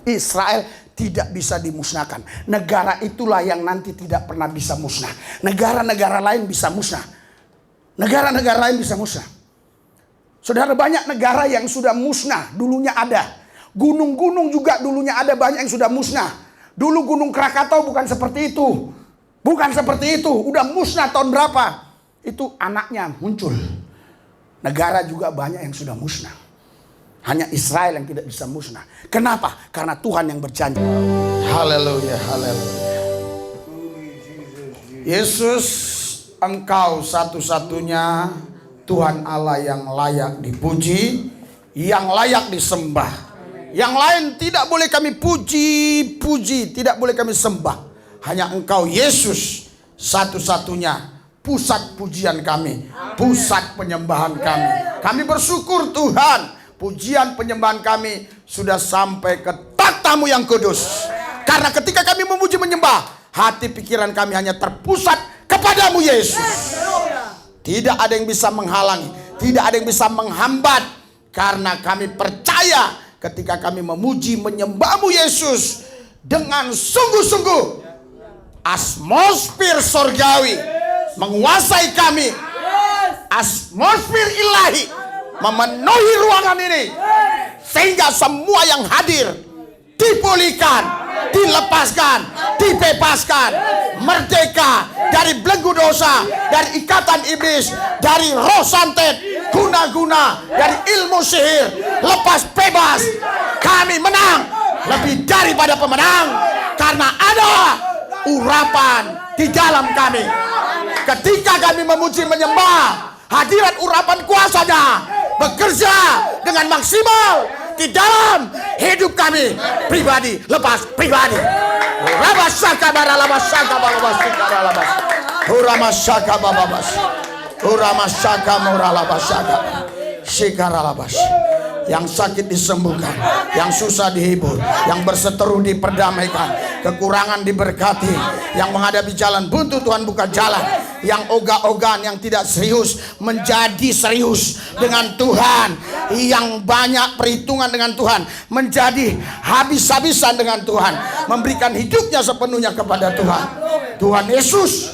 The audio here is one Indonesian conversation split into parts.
Israel tidak bisa dimusnahkan. Negara itulah yang nanti tidak pernah bisa musnah. Negara-negara lain bisa musnah. Negara-negara lain bisa musnah. Saudara, banyak negara yang sudah musnah, dulunya ada. Gunung-gunung juga dulunya ada, banyak yang sudah musnah. Dulu Gunung Krakatau bukan seperti itu. Bukan seperti itu, udah musnah tahun berapa. Itu anaknya muncul. Negara juga banyak yang sudah musnah. Hanya Israel yang tidak bisa musnah. Kenapa? Karena Tuhan yang berjanji. Haleluya, haleluya. Yesus, Engkau satu-satunya Tuhan Allah yang layak dipuji, yang layak disembah. Yang lain tidak boleh kami puji, tidak boleh kami sembah. Hanya Engkau Yesus satu-satunya pusat pujian kami, pusat penyembahan kami. Kami bersyukur Tuhan, pujian penyembahan kami sudah sampai ke takhta-Mu yang kudus. Karena ketika kami memuji menyembah, hati pikiran kami hanya terpusat kepadamu Yesus. Tidak ada yang bisa menghalangi, tidak ada yang bisa menghambat. Karena kami percaya ketika kami memuji menyembah-Mu Yesus dengan sungguh-sungguh, atmosfer sorgawi menguasai kami. Atmosfer ilahi memenuhi ruangan ini, sehingga semua yang hadir dipulihkan, dilepaskan, dibebaskan, merdeka dari belenggu dosa, dari ikatan iblis, dari roh santet, guna-guna, dari ilmu sihir, lepas bebas. Kami menang lebih daripada pemenang, karena ada urapan di dalam kami. Ketika kami memuji menyembah, hadirat urapan kuasanya bekerja dengan maksimal di dalam hidup kami pribadi, lepas pribadi. Rabasaka baralabasaka balabasika balabas. Uramasaka bababas. Uramasaka moralabasaka. Shikaralabas. Yang sakit disembuhkan, yang susah dihibur, yang berseteru diperdamaikan, kekurangan diberkati, yang menghadapi jalan buntu Tuhan buka jalan, yang ogah-ogahan, yang tidak serius menjadi serius dengan Tuhan, yang banyak perhitungan dengan Tuhan menjadi habis-habisan dengan Tuhan, memberikan hidupnya sepenuhnya kepada Tuhan. Tuhan Yesus,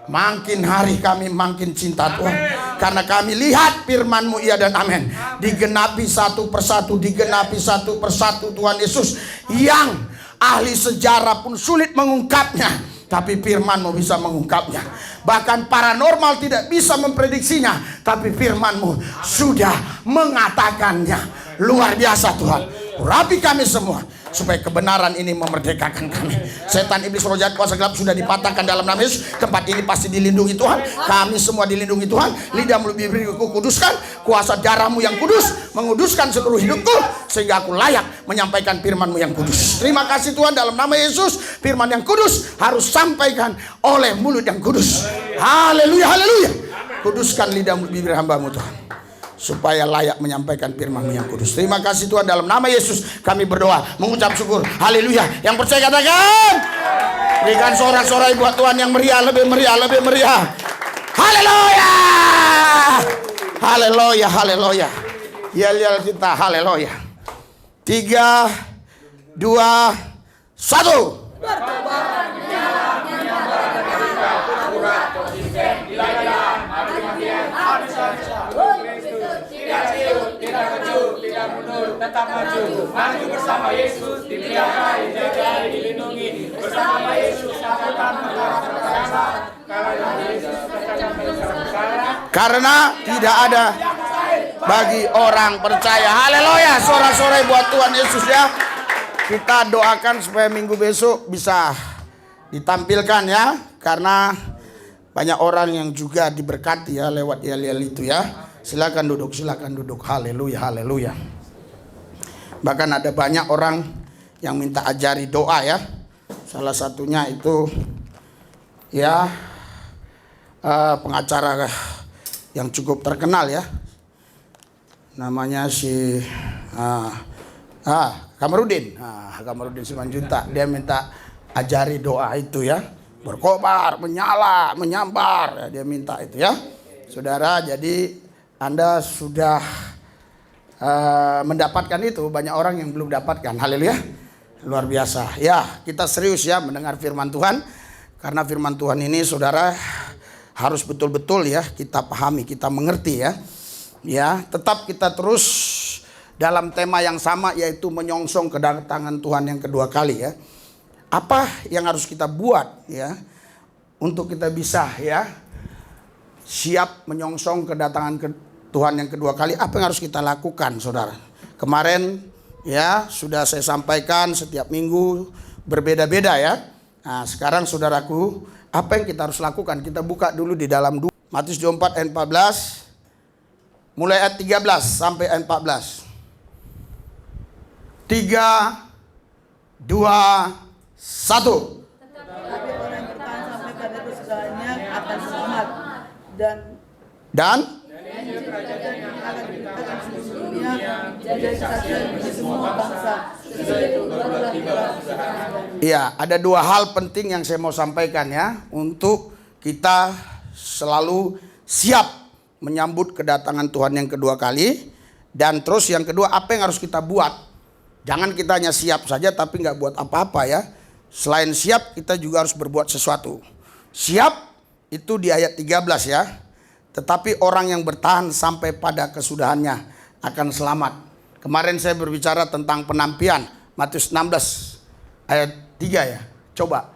makin hari kami makin cinta Tuhan, karena kami lihat firman-Mu iya dan amin, digenapi satu persatu, digenapi satu persatu. Tuhan Yesus, yang ahli sejarah pun sulit mengungkapnya, tapi firman-Mu bisa mengungkapnya. Bahkan paranormal tidak bisa memprediksinya, tapi firman-Mu sudah mengatakannya. Luar biasa Tuhan. Urapi kami semua, supaya kebenaran ini memerdekakan kami. Setan, iblis, roh jahat, kuasa gelap sudah dipatahkan dalam nama Yesus. Tempat ini pasti dilindungi Tuhan. Kami semua dilindungi Tuhan. Lidah, mulut, bibirku kuduskan. Kuasa darah-Mu yang kudus menguduskan seluruh hidupku, sehingga aku layak menyampaikan firman-Mu yang kudus. Terima kasih Tuhan, dalam nama Yesus. Firman yang kudus harus sampaikan oleh mulut yang kudus. Haleluya, haleluya. Kuduskan lidah, mulut, bibir hamba-Mu Tuhan, supaya layak menyampaikan firman-Mu yang kudus. Terima kasih Tuhan, dalam nama Yesus kami berdoa, mengucap syukur. Haleluya. Yang percaya katakan, berikan sorak-sorai buat Tuhan yang meriah, lebih meriah, lebih meriah. Haleluya, haleluya, haleluya. Yel-yel kita, haleluya. 3, 2, 1. Tetap maju bersama Yesus, dipelihara, dijaga, dilindungi. Bersama Yesus akan karena tidak ada bagi orang percaya. Haleluya, sorak-sorai buat Tuhan Yesus ya. Kita doakan supaya minggu besok bisa ditampilkan ya, karena banyak orang yang juga diberkati ya lewat yel-yel itu ya. Silakan duduk, silakan duduk. Haleluya, haleluya. Bahkan ada banyak orang yang minta ajari doa ya. Salah satunya itu ya pengacara yang cukup terkenal ya. Namanya si Kamarudin. Kamarudin Simanjuntak. Dia minta ajari doa itu ya. Berkobar, menyala, menyambar. Ya, dia minta itu ya. Saudara, jadi Anda sudah mendapatkan itu. Banyak orang yang belum dapatkan. Haleluya. Luar biasa. Ya, kita serius ya mendengar firman Tuhan. Karena firman Tuhan ini saudara harus betul-betul ya kita pahami, kita mengerti ya. Ya, tetap kita terus dalam tema yang sama, yaitu menyongsong kedatangan Tuhan yang kedua kali ya. Apa yang harus kita buat ya untuk kita bisa ya siap menyongsong kedatangan Tuhan yang kedua kali? Apa yang harus kita lakukan, saudara? Kemarin ya sudah saya sampaikan, setiap minggu berbeda-beda ya. Nah, sekarang saudaraku, apa yang kita harus lakukan? Kita buka dulu di dalam Matius 24 ayat 14. Mulai ayat 13 sampai ayat 14. 3, 2, 1. Tetapi orang yang bertahan sampai pada kesesadarannya akan selamat. Dan kerajaan yang akan diberitakan seluruh dunia menjadi kesaksian bagi semua bangsa. Sesudah itu barulah tiba kesejahteraan. Iya, ada dua hal penting yang saya mau sampaikan ya, untuk kita selalu siap menyambut kedatangan Tuhan yang kedua kali. Dan terus yang kedua, apa yang harus kita buat? Jangan kita hanya siap saja tapi nggak buat apa-apa ya. Selain siap, kita juga harus berbuat sesuatu. Siap itu di ayat 13 ya. Tetapi orang yang bertahan sampai pada kesudahannya akan selamat. Kemarin saya berbicara tentang penampian, Matius 16 ayat 3 ya. Coba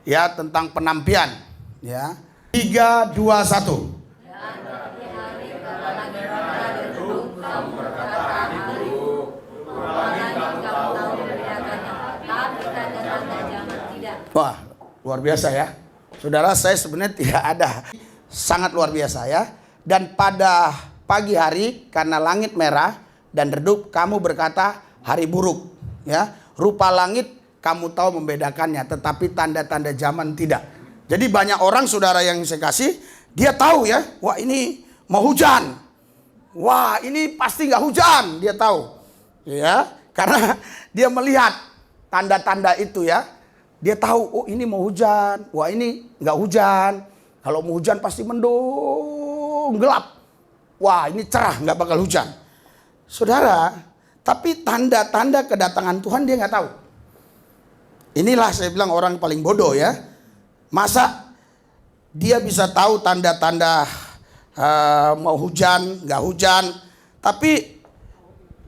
ya, tentang penampian ya. 3, 2, 1. Wah, luar biasa ya. Saudara, saya sebenarnya tidak ada. Sangat luar biasa ya. Dan pada pagi hari, karena langit merah dan redup, kamu berkata hari buruk ya. Rupa langit kamu tahu membedakannya, tetapi tanda-tanda zaman tidak. Jadi banyak orang, saudara, yang saya kasih, dia tahu ya, wah ini mau hujan, wah ini pasti nggak hujan, dia tahu ya, karena dia melihat tanda-tanda itu ya. Dia tahu, oh ini mau hujan, wah ini nggak hujan. Kalau mau hujan pasti mendung, gelap. Wah ini cerah, nggak bakal hujan. Saudara, tapi tanda-tanda kedatangan Tuhan dia nggak tahu. Inilah saya bilang orang paling bodoh ya. Masa dia bisa tahu tanda-tanda mau hujan, nggak hujan. Tapi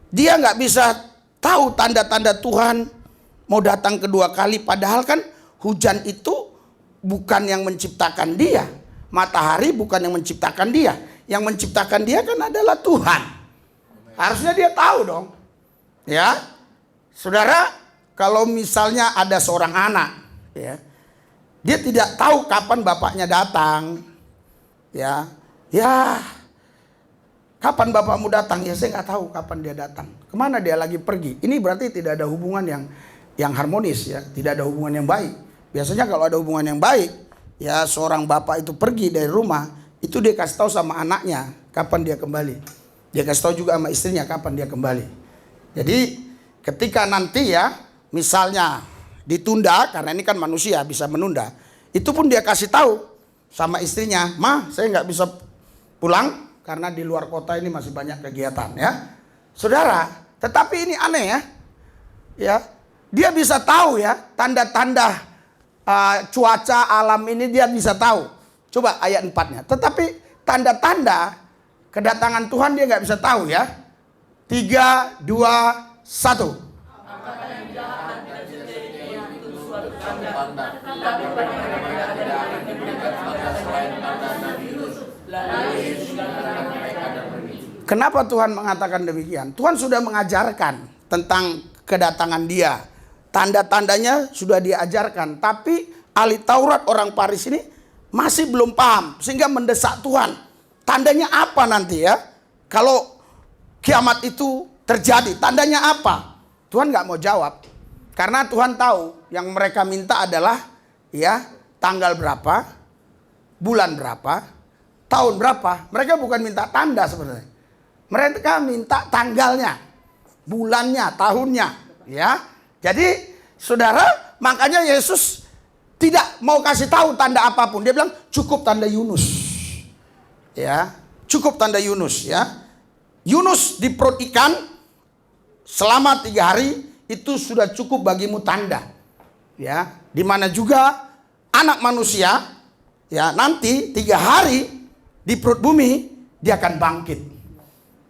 dia nggak bisa tahu tanda-tanda Tuhan mau datang kedua kali, padahal kan hujan itu bukan yang menciptakan dia. Matahari bukan yang menciptakan dia. Yang menciptakan dia kan adalah Tuhan. Harusnya dia tahu dong. Ya. Saudara, kalau misalnya ada seorang anak, ya. Dia tidak tahu kapan bapaknya datang. Ya. Ya. Kapan bapakmu datang? Ya saya nggak tahu kapan dia datang. Kemana dia lagi pergi? Ini berarti tidak ada hubungan yang harmonis ya, tidak ada hubungan yang baik. Biasanya kalau ada hubungan yang baik, ya seorang bapak itu pergi dari rumah, itu dia kasih tahu sama anaknya kapan dia kembali. Dia kasih tahu juga sama istrinya kapan dia kembali. Jadi ketika nanti ya, misalnya ditunda, karena ini kan manusia bisa menunda, itu pun dia kasih tahu sama istrinya, "Ma, saya nggak bisa pulang karena di luar kota ini masih banyak kegiatan ya." Saudara, tetapi ini aneh ya. Ya. Dia bisa tahu ya tanda-tanda cuaca alam ini, dia bisa tahu. Coba ayat 4-nya. Tetapi tanda-tanda kedatangan Tuhan dia nggak bisa tahu ya. 3, 2, 1. Kenapa Tuhan mengatakan demikian? Tuhan sudah mengajarkan tentang kedatangan dia. Tanda-tandanya sudah diajarkan, tapi ahli Taurat orang Paris ini masih belum paham sehingga mendesak Tuhan. Tandanya apa nanti ya? Kalau kiamat itu terjadi, tandanya apa? Tuhan nggak mau jawab. Karena Tuhan tahu yang mereka minta adalah ya tanggal berapa, bulan berapa, tahun berapa. Mereka bukan minta tanda sebenarnya. Mereka minta tanggalnya, bulannya, tahunnya, ya. Jadi, saudara, makanya Yesus tidak mau kasih tahu tanda apapun. Dia bilang cukup tanda Yunus. Ya, cukup tanda Yunus ya. Yunus di perut ikan selama 3 hari itu sudah cukup bagimu tanda. Ya, di mana juga anak manusia ya nanti 3 hari di perut bumi dia akan bangkit.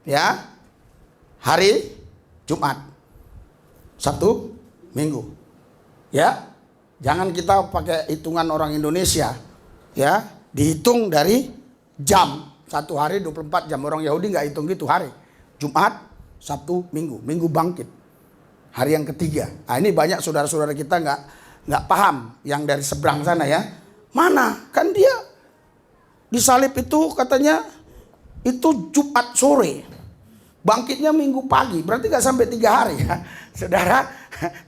Ya. Hari Jumat, Sabtu, Minggu. Ya. Jangan kita pakai hitungan orang Indonesia. Ya, dihitung dari jam. 1 hari 24 jam. Orang Yahudi nggak hitung gitu hari. Jumat, Sabtu, Minggu. Minggu bangkit. Hari yang ketiga. Nah, ini banyak saudara-saudara kita nggak paham yang dari seberang sana ya. Mana? Kan dia disalib itu katanya itu Jumat sore. Bangkitnya Minggu pagi. Berarti nggak sampai 3 hari ya. Saudara,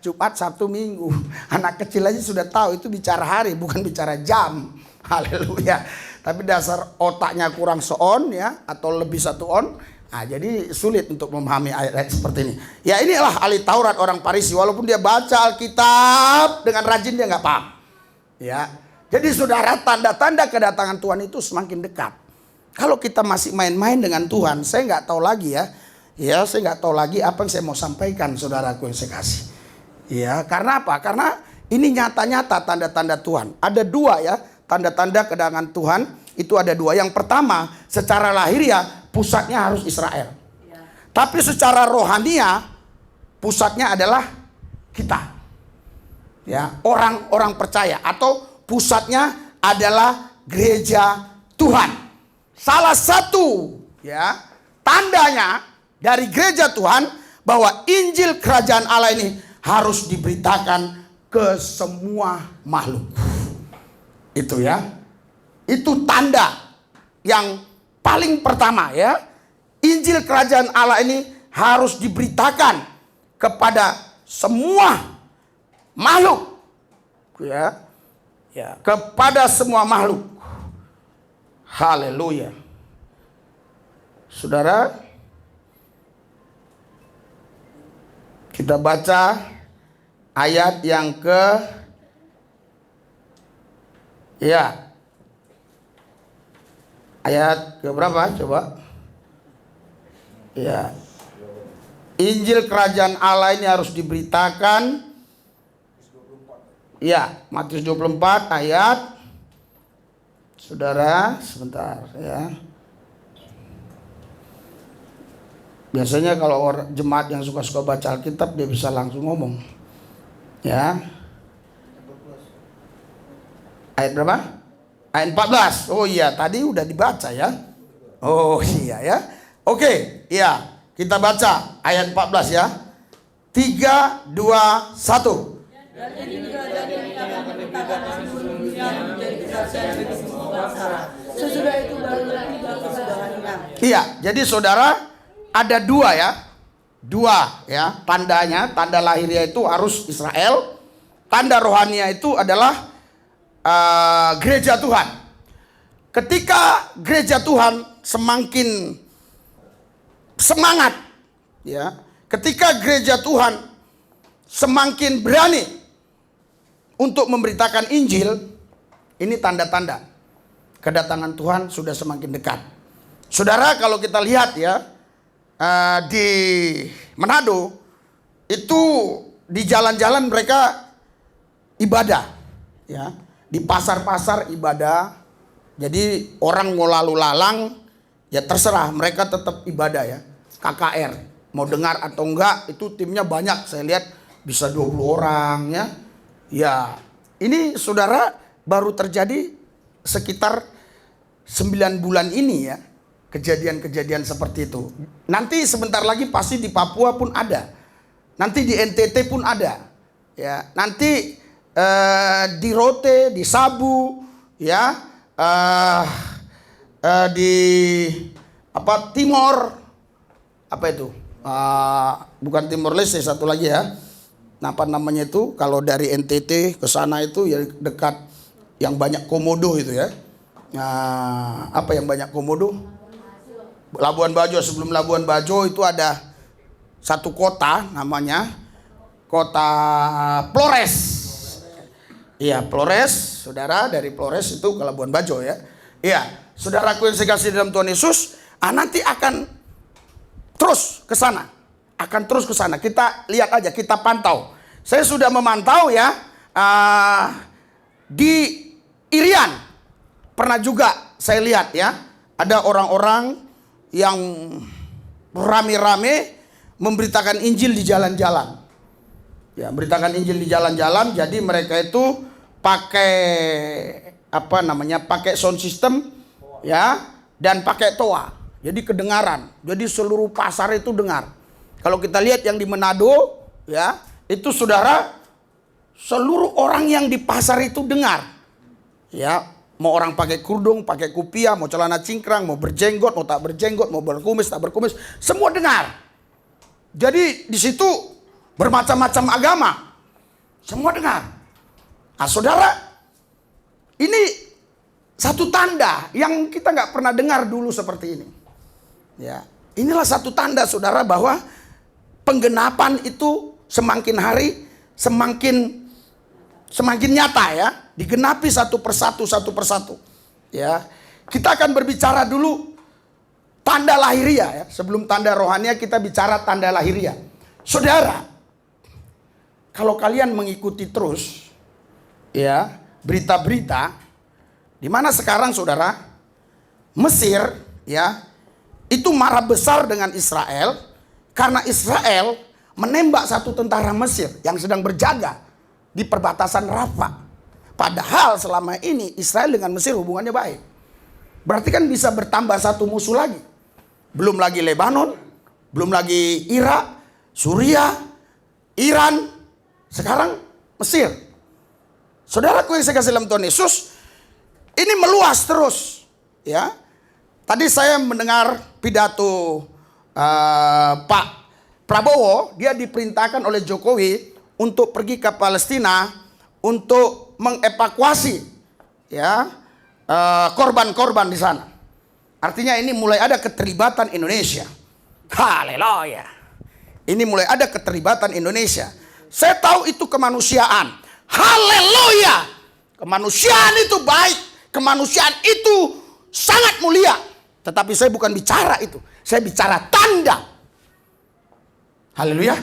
Jumat, Sabtu, Minggu. Anak kecil aja sudah tahu itu bicara hari, bukan bicara jam. Haleluya. Tapi dasar otaknya kurang seon ya, atau lebih 1 on. Nah, jadi sulit untuk memahami ayat-ayat seperti ini. Ya inilah ahli Taurat orang Farisi. Walaupun dia baca Alkitab dengan rajin dia nggak paham. Ya, jadi saudara, tanda-tanda kedatangan Tuhan itu semakin dekat. Kalau kita masih main-main dengan Tuhan, saya nggak tahu lagi ya. Ya, saya nggak tahu lagi apa yang saya mau sampaikan, saudaraku yang saya kasih. Ya, karena apa? Karena ini nyata-nyata tanda-tanda Tuhan. Ada 2 ya, tanda-tanda kedatangan Tuhan itu ada 2. Yang pertama, secara lahiriah pusatnya harus Israel. Ya. Tapi secara rohania pusatnya adalah kita. Ya, orang-orang percaya atau pusatnya adalah gereja Tuhan. Salah satu ya tandanya dari gereja Tuhan bahwa Injil kerajaan Allah ini harus diberitakan ke semua makhluk. Itu ya. Itu tanda yang paling pertama ya. Injil kerajaan Allah ini harus diberitakan kepada semua makhluk. Ya. Ya, kepada semua makhluk. Haleluya. Saudara, kita baca ayat yang ayat ke berapa? Coba. Ya. Injil kerajaan Allah ini harus diberitakan. Ya, Matius 24 ayat. Saudara, sebentar ya. Biasanya kalau orang jemaat yang suka-suka baca Alkitab dia bisa langsung ngomong. Ya. Ayat berapa? Ayat 14. Oh iya, tadi udah dibaca ya. Oh iya ya. Oke, iya. Kita baca ayat 14 ya. 3, 2, 1. Sesudah itu barulah tiba kesudahannya. Iya, jadi saudara ada 2 ya. 2 ya tandanya. Tanda lahirnya itu harus Israel. Tanda rohania itu adalah gereja Tuhan. Ketika gereja Tuhan semakin semangat ya, ketika gereja Tuhan semakin berani untuk memberitakan Injil, ini tanda-tanda kedatangan Tuhan sudah semakin dekat. Saudara, kalau kita lihat ya di Manado itu di jalan-jalan mereka ibadah ya, di pasar-pasar ibadah. Jadi orang mau lalu lalang ya terserah, mereka tetap ibadah ya. KKR mau dengar atau enggak itu timnya banyak, saya lihat bisa 20 orang ya. Ya, ini saudara baru terjadi sekitar 9 bulan ini ya, kejadian-kejadian seperti itu. Nanti sebentar lagi pasti di Papua pun ada. Nanti di NTT pun ada. Ya, nanti di Rote, di Sabu, ya, di Timor, apa itu? Bukan Timor Leste, satu lagi ya. Apa namanya itu? Kalau dari NTT ke sana itu ya dekat yang banyak komodo itu ya. Apa yang banyak komodo? Labuan Bajo. Sebelum Labuan Bajo itu ada satu kota namanya kota Flores. Iya, Flores, saudara, dari Flores itu ke Labuan Bajo ya. Iya, saudaraku yang saya kasih dalam Tuhan Yesus, nanti akan terus ke sana. akan terus ke sana. Kita lihat aja, kita pantau. Saya sudah memantau ya di Irian. Pernah juga saya lihat ya, ada orang-orang yang rame-rame memberitakan Injil di jalan-jalan. Ya, memberitakan Injil di jalan-jalan. Jadi mereka itu pakai pakai sound system ya, dan pakai toa. Jadi kedengaran. Jadi seluruh pasar itu dengar. Kalau kita lihat yang di Manado ya, itu saudara, seluruh orang yang di pasar itu dengar. Ya, mau orang pakai kerudung, pakai kupiah, mau celana cingkrang, mau berjenggot, mau tak berjenggot, mau berkumis, tak berkumis, semua dengar. Jadi di situ bermacam-macam agama, semua dengar. Nah, saudara, ini satu tanda yang kita nggak pernah dengar dulu seperti ini. Ya, inilah satu tanda, saudara, bahwa penggenapan itu semakin hari semakin nyata ya, digenapi satu persatu. Ya, kita akan berbicara dulu tanda lahiriah ya. Sebelum tanda rohania kita bicara tanda lahiriah. Saudara, kalau kalian mengikuti terus ya berita-berita, di mana sekarang saudara, Mesir ya itu marah besar dengan Israel karena Israel menembak satu tentara Mesir yang sedang berjaga di perbatasan Rafah. Padahal selama ini Israel dengan Mesir hubungannya baik. Berarti kan bisa bertambah satu musuh lagi. Belum lagi Lebanon, belum lagi Irak, Suriah, Iran, sekarang Mesir. Saudaraku yang saya kasih dalam Tuhan Yesus, ini meluas terus ya. Tadi saya mendengar pidato Pak Prabowo, dia diperintahkan oleh Jokowi untuk pergi ke Palestina untuk mengevakuasi ya korban-korban di sana. Artinya ini mulai ada keterlibatan Indonesia. Haleluya. Ini mulai ada keterlibatan Indonesia. Saya tahu itu kemanusiaan. Haleluya. Kemanusiaan itu baik. Kemanusiaan itu sangat mulia. Tetapi saya bukan bicara itu. Saya bicara tanda. Haleluya.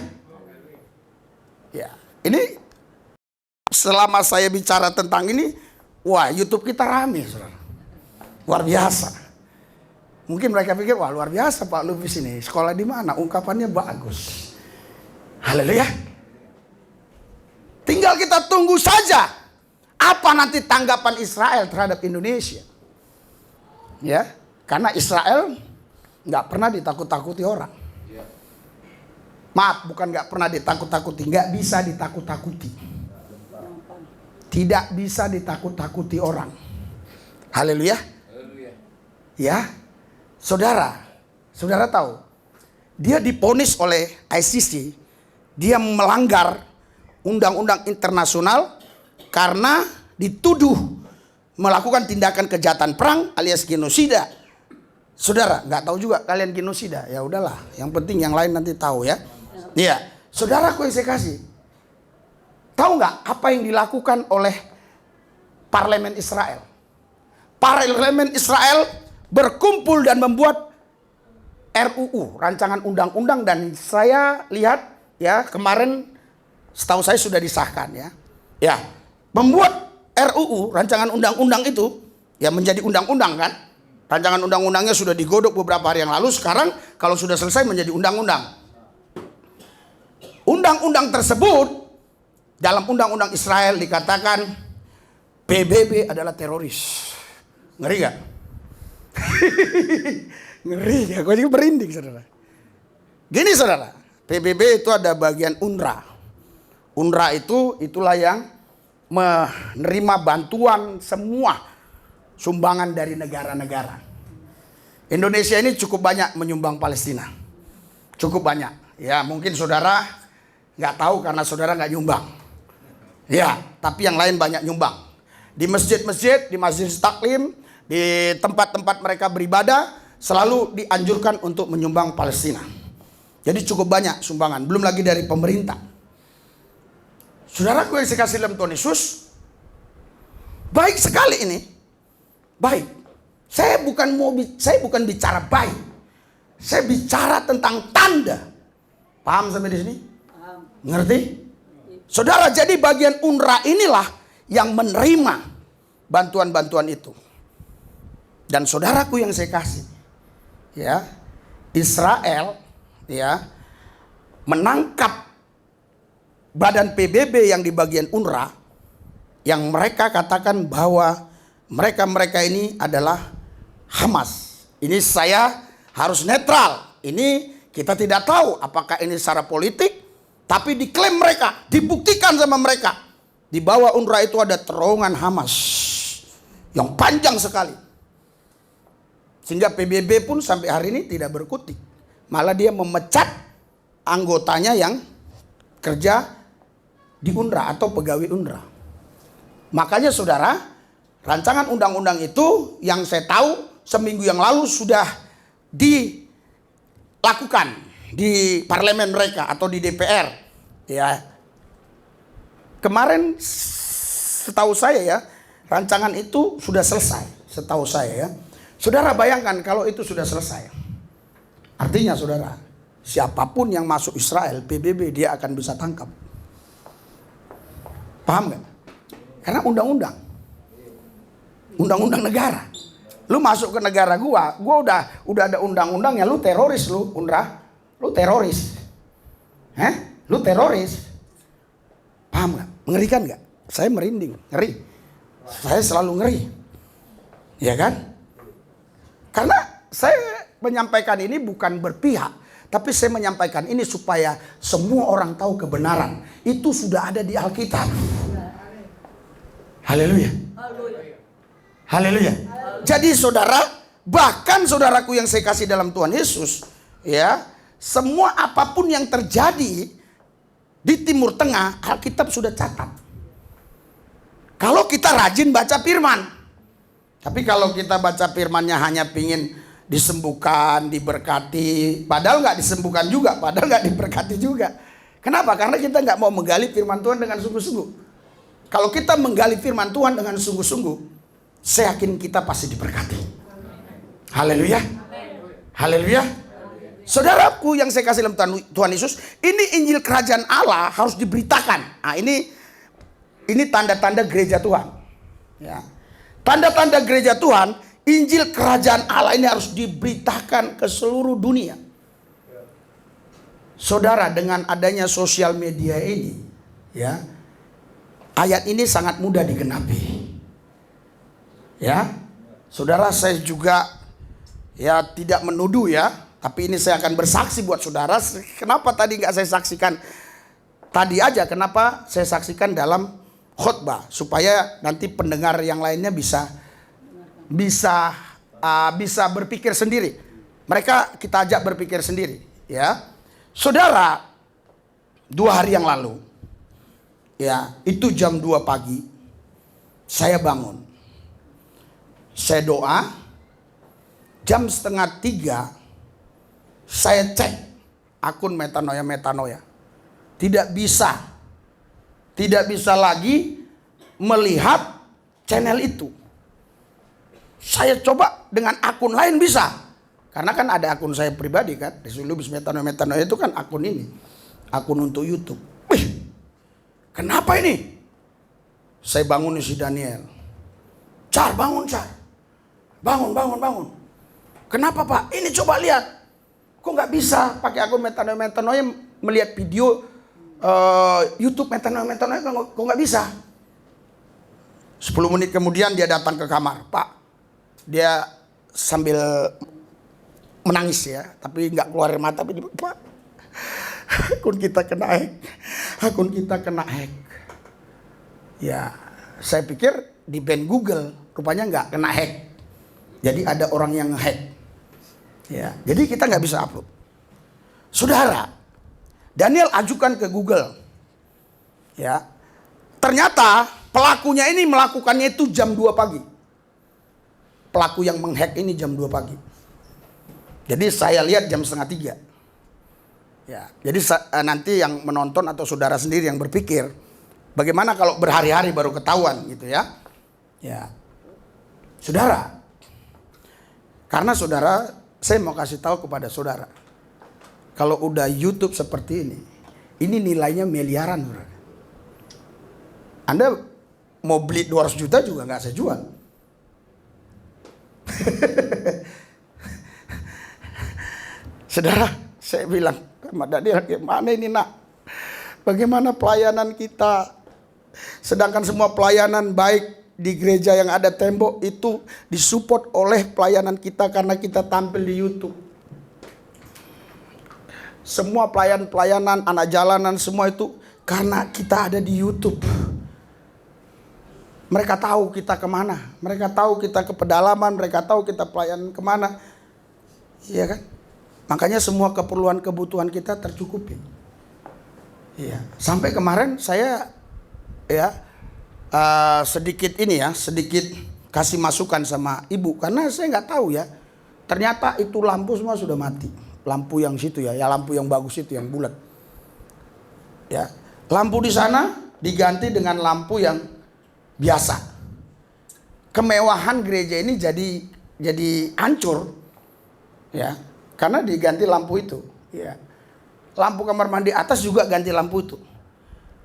Ya, ini selama saya bicara tentang ini, wah, YouTube kita rame, saudara. Luar biasa. Mungkin mereka pikir, wah, luar biasa Pak Lubis ini. Sekolah di mana? Ungkapannya bagus. Haleluya. Tinggal kita tunggu saja apa nanti tanggapan Israel terhadap Indonesia. Ya, karena Israel nggak pernah ditakut-takuti orang. Maaf, bukan nggak pernah ditakut-takuti, nggak bisa ditakut-takuti. Tidak bisa ditakut-takuti orang. Haleluya. Ya, saudara tahu, dia diponis oleh ICC, dia melanggar undang-undang internasional karena dituduh melakukan tindakan kejahatan perang alias genosida. Saudara, nggak tahu juga kalian genosida? Ya udahlah, yang penting yang lain nanti tahu ya. Iya, saudaraku yang saya kasih, tahu nggak apa yang dilakukan oleh parlemen Israel? Parlemen Israel berkumpul dan membuat RUU, rancangan undang-undang, dan saya lihat ya kemarin, setahu saya sudah disahkan ya. Ya, membuat RUU, rancangan undang-undang itu ya menjadi undang-undang kan? Rancangan undang-undangnya sudah digodok beberapa hari yang lalu. Sekarang kalau sudah selesai menjadi undang-undang. Undang-undang tersebut dalam undang-undang Israel dikatakan PBB adalah teroris. Ngeri gak? Ngeri gak? Gue juga merinding, saudara. Gini saudara, PBB itu ada bagian UNRWA. UNRWA itulah yang menerima bantuan semua sumbangan dari negara-negara. Indonesia ini cukup banyak menyumbang Palestina. Cukup banyak. Ya, mungkin saudara nggak tahu karena saudara nggak nyumbang. Ya, tapi yang lain banyak nyumbang. Di masjid-masjid, di masjid taklim, di tempat-tempat mereka beribadah, selalu dianjurkan untuk menyumbang Palestina. Jadi cukup banyak sumbangan. Belum lagi dari pemerintah. Saudaraku yang saya kasih dalam Tuhan Yesus, baik sekali ini. Baik. Saya bukan bicara baik. Saya bicara tentang tanda. Paham sampai di sini? Ngerti? Saudara, jadi bagian UNRWA inilah yang menerima bantuan-bantuan itu. Dan saudaraku yang saya kasih, ya, Israel, ya, menangkap badan PBB yang di bagian UNRWA, yang mereka katakan bahwa mereka ini adalah Hamas. Ini saya harus netral. Ini kita tidak tahu apakah ini secara politik, tapi diklaim mereka, dibuktikan sama mereka. Di bawah UNRWA itu ada terowongan Hamas yang panjang sekali. Sehingga PBB pun sampai hari ini tidak berkutik. Malah dia memecat anggotanya yang kerja di UNRWA atau pegawai UNRWA. Makanya saudara, rancangan undang-undang itu yang saya tahu seminggu yang lalu sudah dilakukan di parlemen mereka atau di DPR. Ya, kemarin setahu saya ya, rancangan itu sudah selesai. Setahu saya ya, saudara bayangkan kalau itu sudah selesai. Artinya saudara, siapapun yang masuk Israel, PBB dia akan bisa tangkap. Paham gak? Karena undang-undang negara. Lu masuk ke negara gua udah ada undang-undangnya, lu teroris lu, UNRWA. Lu teroris. Lu teroris. Paham gak? Mengerikan gak? Saya merinding, ngeri. Saya selalu ngeri. Ya kan? Karena saya menyampaikan ini bukan berpihak, tapi saya menyampaikan ini supaya semua orang tahu kebenaran. Itu sudah ada di Alkitab. Haleluya. Haleluya. Jadi saudara, bahkan saudaraku yang saya kasih dalam Tuhan Yesus, ya, semua apapun yang terjadi di Timur Tengah, Alkitab sudah catat. Kalau kita rajin baca firman. Tapi kalau kita baca firmannya hanya pingin disembuhkan, diberkati, padahal nggak disembuhkan juga, padahal nggak diberkati juga. Kenapa? Karena kita nggak mau menggali firman Tuhan dengan sungguh-sungguh. Kalau kita menggali firman Tuhan dengan sungguh-sungguh, saya yakin kita pasti diberkati. Haleluya. Haleluya. Saudaraku yang saya kasih dalam Tuhan Yesus, ini Injil Kerajaan Allah harus diberitakan. Nah, ini tanda-tanda gereja Tuhan. Ya. Tanda-tanda gereja Tuhan, Injil Kerajaan Allah ini harus diberitakan ke seluruh dunia. Saudara, dengan adanya sosial media ini, ya, ayat ini sangat mudah digenapi. Ya, saudara, saya juga ya tidak menuduh ya, tapi ini saya akan bersaksi buat saudara. Kenapa tadi nggak saya saksikan tadi aja? Kenapa saya saksikan dalam khotbah supaya nanti pendengar yang lainnya bisa berpikir sendiri. Mereka kita ajak berpikir sendiri. Ya, saudara, 2 hari yang lalu, ya, itu jam 2 pagi, saya bangun. Saya doa, jam 2:30 saya cek akun metanoia. Tidak bisa lagi melihat channel itu. Saya coba dengan akun lain bisa. Karena kan ada akun saya pribadi kan, Desulubis metanoia itu kan akun ini. Akun untuk YouTube. Wih, kenapa ini? Saya bangun si Daniel. Car, bangun Car. Bangun. Kenapa Pak? Ini coba lihat. Kok nggak bisa pakai akun metanoia melihat video YouTube metanoia kok nggak bisa? 10 menit kemudian dia datang ke kamar. Pak, dia sambil menangis ya, tapi nggak keluar air mata. Pak, akun kita kena hack. Ya, saya pikir di ban Google, rupanya nggak kena hack. Jadi ada orang yang hack. Ya, jadi kita nggak bisa upload. Saudara, Daniel ajukan ke Google. Ya, ternyata pelakunya ini melakukannya itu jam 2 pagi. Pelaku yang menghack ini jam 2 pagi. Jadi saya lihat jam 2:30. Ya, jadi nanti yang menonton atau saudara sendiri yang berpikir, bagaimana kalau berhari-hari baru ketahuan gitu ya. Ya. Saudara, karena saudara, saya mau kasih tahu kepada saudara. Kalau udah YouTube seperti ini nilainya miliaran. Anda mau beli 200 juta juga nggak saya jual. Saudara, saya bilang, Mas Daniel, gimana ini nak? Bagaimana pelayanan kita? Sedangkan semua pelayanan baik di gereja yang ada tembok itu disupport oleh pelayanan kita karena kita tampil di YouTube. Semua pelayanan anak jalanan semua itu karena kita ada di YouTube. Mereka tahu kita kemana, mereka tahu kita ke pedalaman, mereka tahu kita pelayanan kemana, iya kan? Makanya semua kebutuhan kita tercukupi. Iya. Sampai kemarin saya sedikit kasih masukan sama ibu karena saya nggak tahu ya. Ternyata itu lampu semua sudah mati. Lampu yang situ ya lampu yang bagus itu yang bulat. Ya, lampu di sana diganti dengan lampu yang biasa. Kemewahan gereja ini jadi hancur. Ya, karena diganti lampu itu, ya. Lampu kamar mandi atas juga ganti lampu itu.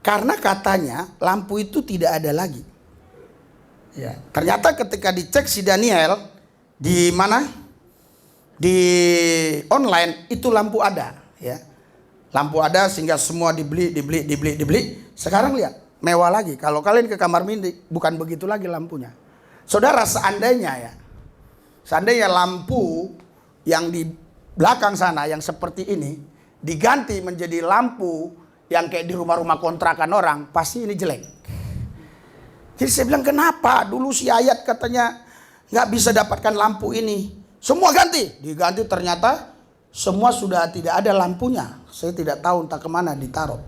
Karena katanya lampu itu tidak ada lagi. Ya, ternyata ketika dicek si Daniel di mana? Di online itu lampu ada, ya. Lampu ada sehingga semua dibeli. Sekarang lihat, mewah lagi. Kalau kalian ke kamar mandi bukan begitu lagi lampunya. Saudara, seandainya lampu yang di belakang sana yang seperti ini diganti menjadi lampu yang kayak di rumah-rumah kontrakan orang, pasti ini jelek. Jadi saya bilang, kenapa dulu si Ayat katanya nggak bisa dapatkan lampu ini, semua diganti ternyata semua sudah tidak ada lampunya. Saya tidak tahu entah kemana ditaruh.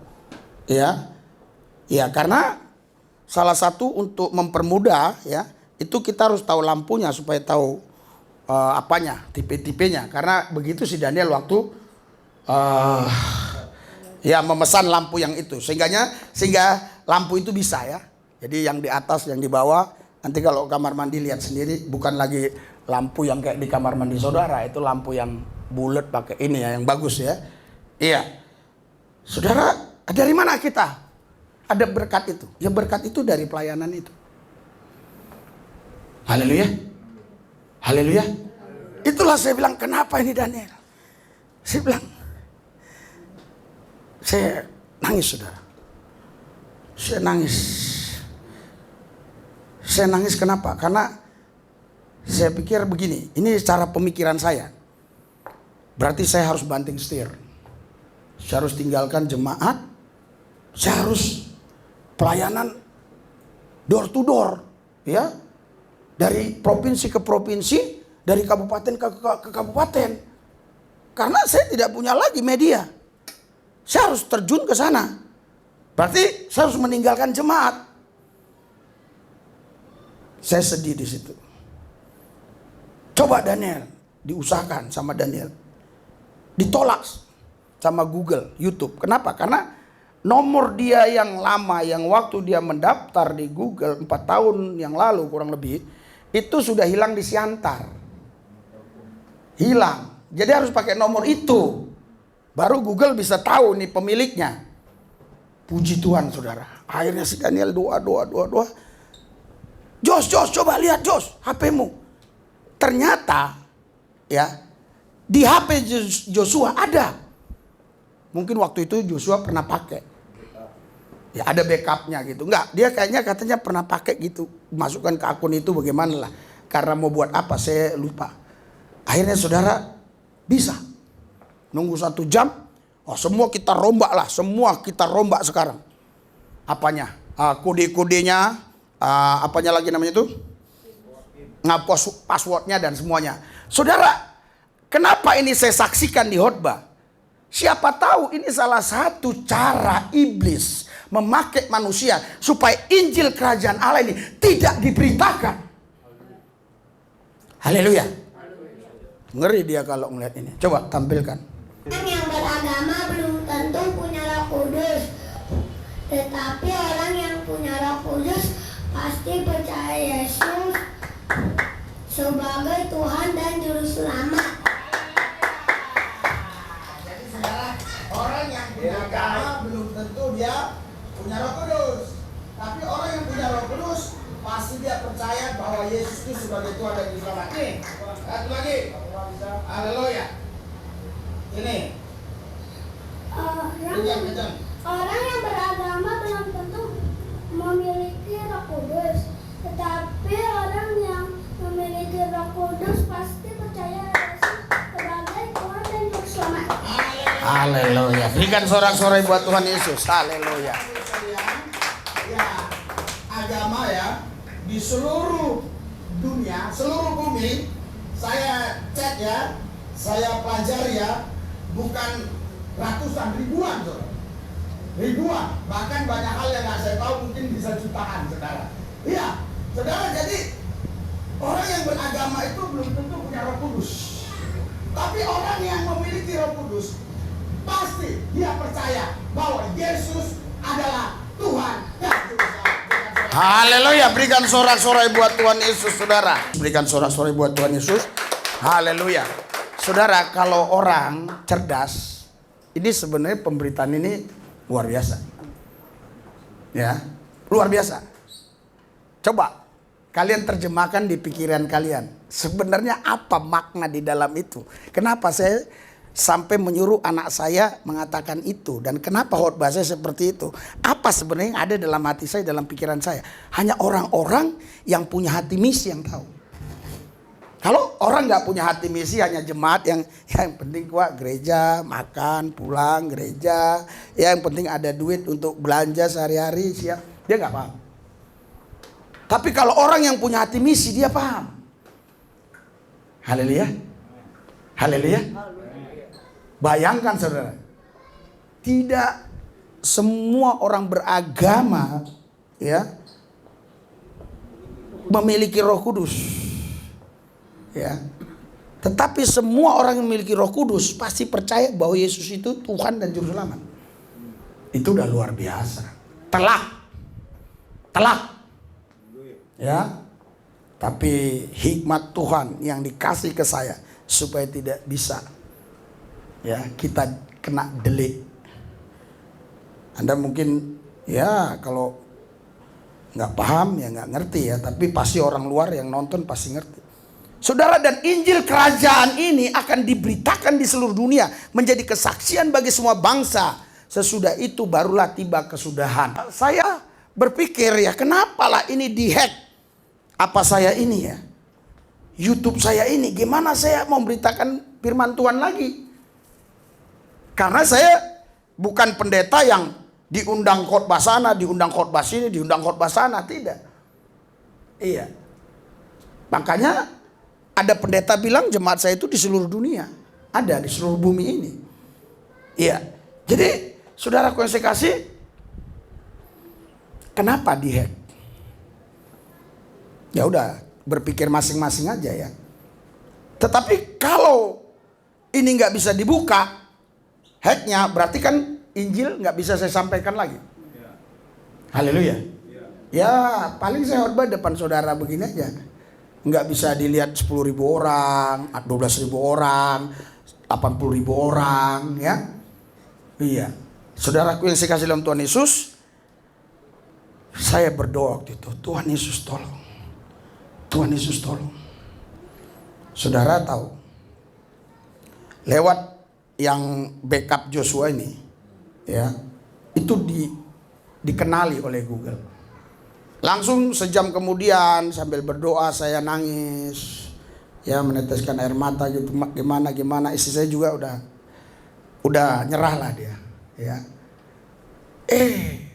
Ya karena salah satu untuk mempermudah ya itu kita harus tahu lampunya supaya tahu tipe-tipenya. Karena begitu si Daniel waktu memesan lampu yang itu. Sehingga lampu itu bisa ya. Jadi yang di atas, yang di bawah. Nanti kalau kamar mandi lihat sendiri, bukan lagi lampu yang kayak di kamar mandi saudara. Itu lampu yang bulat pakai ini ya, yang bagus ya. Iya. Saudara, dari mana kita ada berkat itu? Ya berkat itu dari pelayanan itu. Haleluya. Haleluya. Itulah saya bilang, kenapa ini Daniel? Saya bilang, saya nangis saudara. Saya nangis kenapa? Karena saya pikir begini, ini cara pemikiran saya. Berarti saya harus banting setir. Saya harus tinggalkan jemaat. Saya harus pelayanan door to door, ya. Dari provinsi ke provinsi, dari kabupaten ke kabupaten. Karena saya tidak punya lagi media. Saya harus terjun ke sana. Berarti saya harus meninggalkan jemaat. Saya sedih di situ. Coba Daniel, diusahakan sama Daniel. Ditolak sama Google, YouTube. Kenapa? Karena nomor dia yang lama, yang waktu dia mendaftar di Google 4 tahun yang lalu kurang lebih, itu sudah hilang di Siantar. Hilang. Jadi harus pakai nomor itu. Baru Google bisa tahu nih pemiliknya. Puji Tuhan saudara. Akhirnya si Daniel doa. Jos, coba lihat Jos, HP-mu. Ternyata ya di HP Joshua ada. Mungkin waktu itu Joshua pernah pakai. Ya ada backupnya gitu. Enggak, dia katanya pernah pakai gitu. Masukkan ke akun itu bagaimana lah. Karena mau buat apa saya lupa. Akhirnya saudara bisa. Nunggu 1 jam. Oh semua kita rombak lah. Semua kita rombak sekarang. Apanya? Kode-kodenya. Apanya lagi namanya itu? Ngapus passwordnya dan semuanya. Saudara, kenapa ini saya saksikan di khotbah? Siapa tahu ini salah satu cara iblis memakai manusia supaya Injil Kerajaan Allah ini tidak diberitakan. Haleluya. Ngeri dia kalau melihat ini. Coba tampilkan. Yang beragama belum tentu punya Roh Kudus. Tetapi orang yang punya Roh Kudus pasti percaya Yesus sebagai Tuhan dan Juru Selamat. Jadi saudara punya Roh Kudus. Tapi orang yang punya Roh Kudus pasti dia percaya bahwa Yesus itu sebagai Tuhan dan Juru Selamat. Nih, satu lagi. Haleluya. Ini. Orang yang beragama belum tentu memiliki Roh Kudus, tetapi orang yang memiliki Roh Kudus pasti percaya Yesus sebagai Tuhan dan Juru Selamat. Haleluya. Berikan sorak-sorai buat Tuhan Yesus. Haleluya. Ya, agama ya di seluruh dunia, seluruh bumi, saya cek ya, saya pelajari ya, bukan ratusan, ribuan, saudara. Ribuan, bahkan banyak hal yang nggak saya tahu, mungkin bisa jutaan, saudara. Iya, saudara, jadi orang yang beragama itu belum tentu punya Roh Kudus. Tapi orang yang memiliki Roh Kudus pasti dia percaya bahwa Yesus adalah Tuhan dan Juru Selamat. Haleluya, berikan sorak-sorai buat Tuhan Yesus, saudara. Berikan sorak-sorai buat Tuhan Yesus. Haleluya. Saudara, kalau orang cerdas, ini sebenarnya pemberitaan ini luar biasa. Ya, luar biasa. Coba kalian terjemahkan di pikiran kalian. Sebenarnya apa makna di dalam itu? Kenapa saya sampai menyuruh anak saya mengatakan itu, dan kenapa khotbah saya seperti itu? Apa sebenarnya yang ada dalam hati saya, dalam pikiran saya? Hanya orang-orang yang punya hati misi yang tahu. Kalau orang nggak punya hati misi, hanya jemaat yang penting gua gereja, makan, pulang gereja, yang penting ada duit untuk belanja sehari-hari, siap, dia nggak paham. Tapi kalau orang yang punya hati misi, dia paham. Haleluya, haleluya. Bayangkan saudara, tidak semua orang beragama ya memiliki Roh Kudus, ya. Tetapi semua orang yang memiliki Roh Kudus pasti percaya bahwa Yesus itu Tuhan dan Juru Selamat. Itu udah luar biasa. Telak, ya. Tapi hikmat Tuhan yang dikasih ke saya supaya tidak bisa, ya, kita kena delik. Anda mungkin ya kalau nggak paham ya nggak ngerti ya, tapi pasti orang luar yang nonton pasti ngerti. Saudara, dan Injil kerajaan ini akan diberitakan di seluruh dunia menjadi kesaksian bagi semua bangsa. Sesudah itu barulah tiba kesudahan. Saya berpikir ya, kenapalah ini dihack? Apa saya ini ya? YouTube saya ini, gimana saya mau memberitakan firman Tuhan lagi? Karena saya bukan pendeta yang diundang khotbah sana, diundang khotbah sini, diundang khotbah sana, tidak. Iya. Makanya ada pendeta bilang jemaat saya itu di seluruh dunia, ada di seluruh bumi ini. Iya. Jadi, saudaraku yang saya kasih, kenapa dihack? Ya udah, berpikir masing-masing aja ya. Tetapi kalau ini nggak bisa dibuka hacknya, berarti kan Injil nggak bisa saya sampaikan lagi. Haleluya. Ya paling saya khotbah depan saudara begini aja, nggak bisa dilihat 10.000 orang, 12.000 orang, 80.000 orang, ya. Iya. Saudaraku yang saya kasih dalam Tuhan Yesus, saya berdoa waktu itu, Tuhan Yesus tolong. Tuhan Yesus tolong. Saudara tahu, lewat yang backup Joshua ini, ya, itu dikenali oleh Google. Langsung sejam kemudian sambil berdoa saya nangis, ya, meneteskan air mata gitu. Gimana istri saya juga udah nyerah lah dia, ya.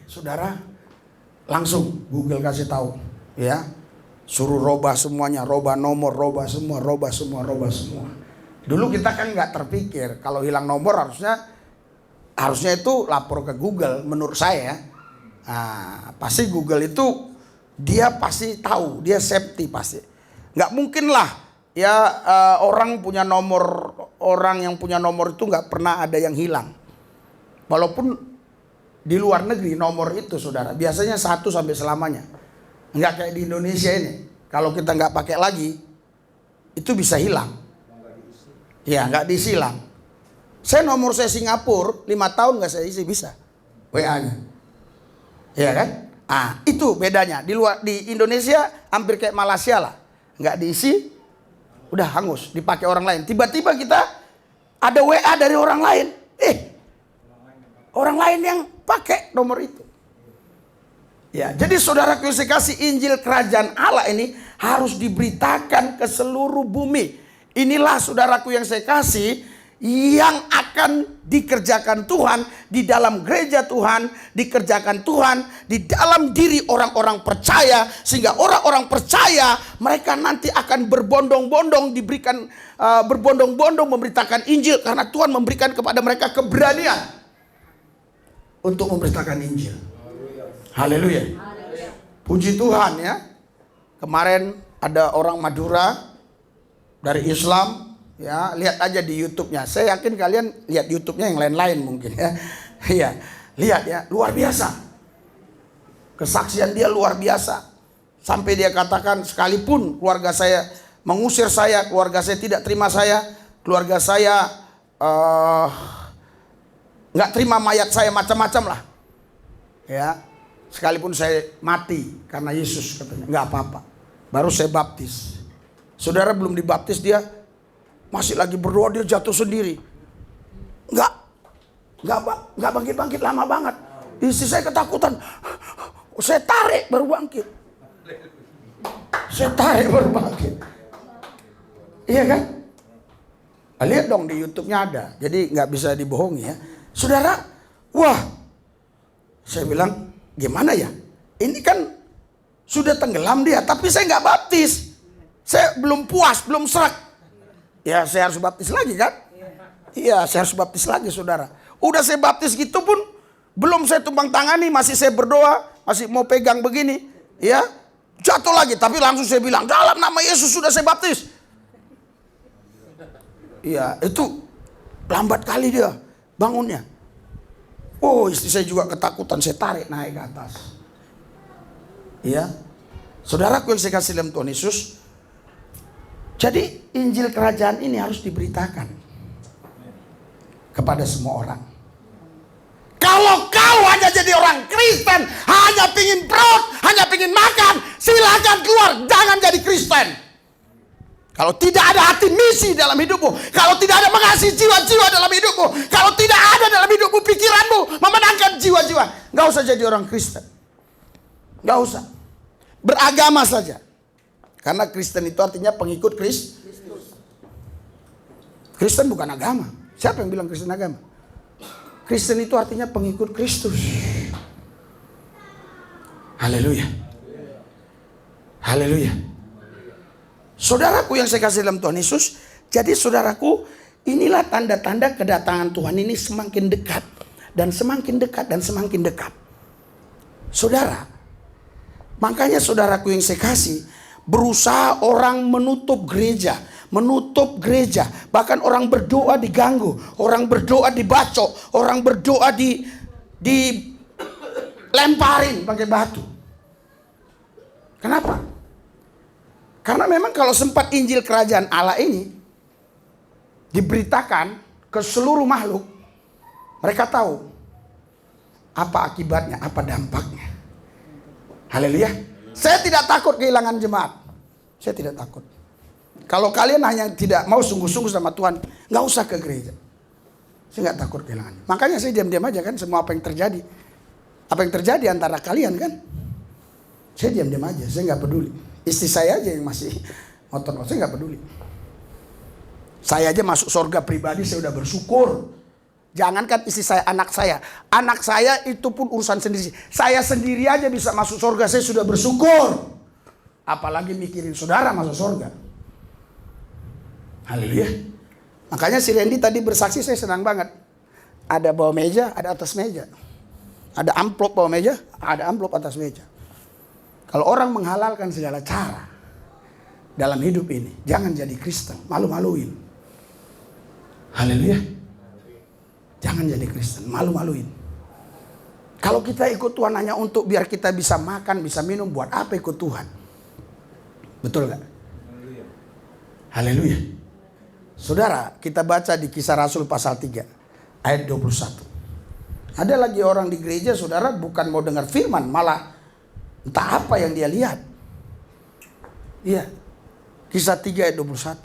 Saudara, langsung Google kasih tahu, ya. Suruh robah semuanya, robah nomor, robah semua. Dulu kita kan nggak terpikir kalau hilang nomor harusnya itu lapor ke Google menurut saya. Nah, pasti Google itu dia pasti tahu, dia safety pasti. Nggak mungkin lah ya orang yang punya nomor itu nggak pernah ada yang hilang. Walaupun di luar negeri nomor itu saudara biasanya 1 sampai selamanya. Nggak kayak di Indonesia ini. Kalau kita nggak pakai lagi, itu bisa hilang. Ya, nggak disilang. Nomor saya Singapura, 5 tahun nggak saya isi, bisa. WA-nya. Iya kan? Itu bedanya. Di Indonesia hampir kayak Malaysia lah. Nggak diisi, udah hangus, dipakai orang lain. Tiba-tiba kita ada WA dari orang lain. Orang lain yang pakai nomor itu. Ya, jadi saudara yang saya kasih, Injil Kerajaan Allah ini harus diberitakan ke seluruh bumi. Inilah saudaraku yang saya kasih, yang akan dikerjakan Tuhan di dalam gereja Tuhan, dikerjakan Tuhan di dalam diri orang-orang percaya, sehingga orang-orang percaya mereka nanti akan berbondong-bondong diberikan, berbondong-bondong memberitakan Injil, karena Tuhan memberikan kepada mereka keberanian untuk memberitakan Injil. Haleluya. Puji Tuhan ya. Kemarin ada orang Madura dari Islam ya, lihat aja di YouTube-nya. Saya yakin kalian lihat YouTube-nya yang lain-lain mungkin ya. Iya, lihat ya, luar biasa. Kesaksian dia luar biasa. Sampai dia katakan, sekalipun keluarga saya mengusir saya, keluarga saya tidak terima saya, keluarga saya nggak terima mayat saya, macam-macam lah. Ya. Sekalipun saya mati karena Yesus, katanya, nggak apa-apa. Baru saya baptis. Saudara belum dibaptis, dia masih lagi berdoa, dia jatuh sendiri. Nggak bangkit-bangkit lama banget. Istri saya ketakutan. Saya tarik baru bangkit. Iya kan? Lihat dong di YouTube-nya ada. Jadi nggak bisa dibohongi ya. Saudara, wah, saya bilang, gimana ya? Ini kan sudah tenggelam dia, tapi saya nggak baptis. Saya belum puas, belum serak. Ya saya harus baptis lagi kan? Iya, saya harus baptis lagi saudara. Udah saya baptis gitu pun, belum saya tumpang tangani, masih saya berdoa, masih mau pegang begini. Ya, jatuh lagi, tapi langsung saya bilang, dalam nama Yesus sudah saya baptis. Iya, itu lambat kali dia bangunnya. Oh, istri saya juga ketakutan, saya tarik naik ke atas. Iya. Saudaraku yang saya kasih dalam Tuhan Yesus. Jadi Injil Kerajaan ini harus diberitakan kepada semua orang. Kalau kau hanya jadi orang Kristen, hanya pingin perut, hanya pingin makan, silakan keluar, jangan jadi Kristen. Kalau tidak ada hati misi dalam hidupmu, kalau tidak ada mengasihi jiwa-jiwa dalam hidupmu, kalau tidak ada dalam hidupmu pikiranmu memenangkan jiwa-jiwa, nggak usah jadi orang Kristen. Nggak usah. Beragama saja. Karena Kristen itu artinya pengikut Kristus. Kristen bukan agama. Siapa yang bilang Kristen agama? Kristen itu artinya pengikut Kristus. Haleluya. Haleluya. Saudaraku yang saya kasih dalam Tuhan Yesus, jadi saudaraku, inilah tanda-tanda kedatangan Tuhan ini semakin dekat dan semakin dekat dan semakin dekat. Saudara, makanya saudaraku yang saya kasih, berusaha orang menutup gereja, bahkan orang berdoa diganggu, orang berdoa dibacok, orang berdoa dilemparin pakai batu. Kenapa? Karena memang kalau sempat Injil Kerajaan Allah ini diberitakan ke seluruh makhluk, mereka tahu apa akibatnya, apa dampaknya. Haleluya. Saya tidak takut kehilangan jemaat. Saya tidak takut. Kalau kalian hanya tidak mau sungguh-sungguh sama Tuhan, nggak usah ke gereja. Saya nggak takut kehilangan. Makanya saya diam-diam aja kan semua apa yang terjadi. Apa yang terjadi antara kalian kan. Saya diam-diam aja, saya nggak peduli. Istri saya aja yang masih ngotot, saya nggak peduli. Saya aja masuk surga pribadi, saya udah bersyukur. Jangankan istri saya, anak saya. Anak saya itu pun urusan sendiri. Saya sendiri aja bisa masuk surga, saya sudah bersyukur. Apalagi mikirin saudara masuk surga. Haleluya. Makanya si Randy tadi bersaksi, saya senang banget. Ada bawah meja, ada atas meja. Ada amplop bawah meja, ada amplop atas meja. Kalau orang menghalalkan segala cara dalam hidup ini, jangan jadi Kristen, malu-maluin. Haleluya. Jangan jadi Kristen, malu-maluin. Kalau kita ikut Tuhan hanya untuk biar kita bisa makan, bisa minum, buat apa ikut Tuhan? Betul gak? Haleluya. Saudara, kita baca di Kisah Rasul pasal 3 ayat 21. Ada lagi orang di gereja, saudara, bukan mau dengar firman, malah entah apa yang dia lihat. Iya. Kisah 3 ayat 21.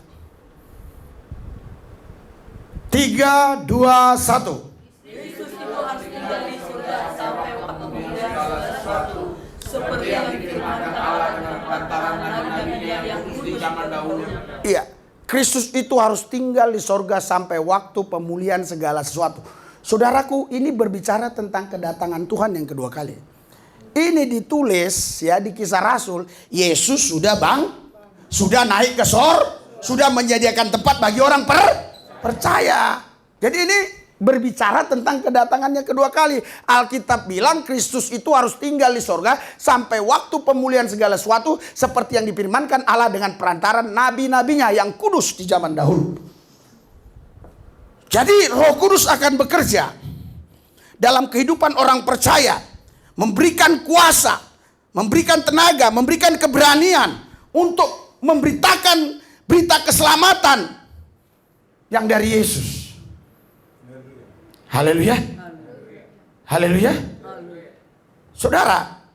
3, 2, 1. Yesus itu harus tinggal di surga sampai waktu pemulihan segala sesuatu, seperti yang difirmankan Allah dengan lantaran nabi-nabinya yang kudus di zaman dahulu. Iya, Kristus itu harus tinggal di sorga sampai waktu pemulihan segala sesuatu. Saudaraku, ini berbicara tentang kedatangan Tuhan yang kedua kali. Ini ditulis ya di Kisah Rasul, Yesus sudah naik ke sudah menyediakan tempat bagi orang percaya. Jadi ini berbicara tentang kedatangannya kedua kali. Alkitab bilang Kristus itu harus tinggal di sorga sampai waktu pemulihan segala sesuatu, seperti yang difirmankan Allah dengan perantaran nabi-nabinya yang kudus di zaman dahulu. Jadi Roh Kudus akan bekerja dalam kehidupan orang percaya, memberikan kuasa, memberikan tenaga, memberikan keberanian untuk memberitakan berita keselamatan yang dari Yesus. Haleluya. Haleluya. Saudara,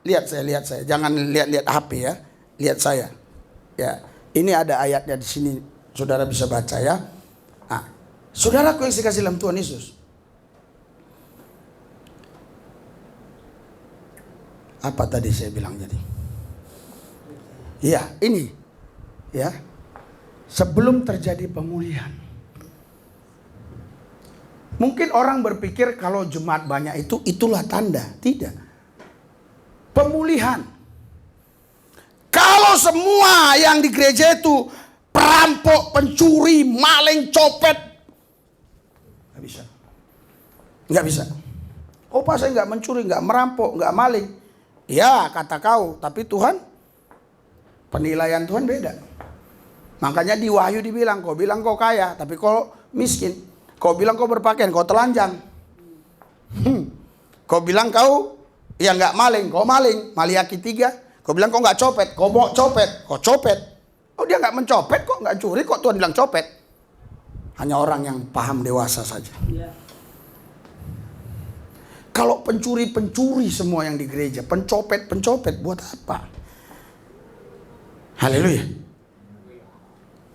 lihat saya. Jangan lihat HP ya. Lihat saya. Ya, ini ada ayatnya di sini. Saudara bisa baca ya. Nah, saudaraku yang dikasihi dalam Tuhan Yesus. Apa tadi saya bilang jadi? Iya, ini. Ya. Sebelum terjadi pemulihan. Mungkin orang berpikir kalau jemaat banyak itulah tanda. Tidak. Pemulihan. Kalau semua yang di gereja itu perampok, pencuri, maling, copet, nggak bisa. Nggak bisa. Oh Pak, saya nggak mencuri, nggak merampok, nggak maling. Ya kata kau, tapi Tuhan, penilaian Tuhan beda. Makanya di Wahyu dibilang, kau bilang kau kaya, tapi kau miskin. Kau bilang kau berpakaian, kau telanjang. Kau bilang kau ya nggak maling, kau maling. Maliaki 3. Kau bilang kau nggak copet, kau mau copet, kau copet. Oh dia nggak mencopet kok, nggak curi kok Tuhan bilang copet. Hanya orang yang paham dewasa saja. Kalau pencuri semua yang di gereja, pencopet buat apa? Haleluya.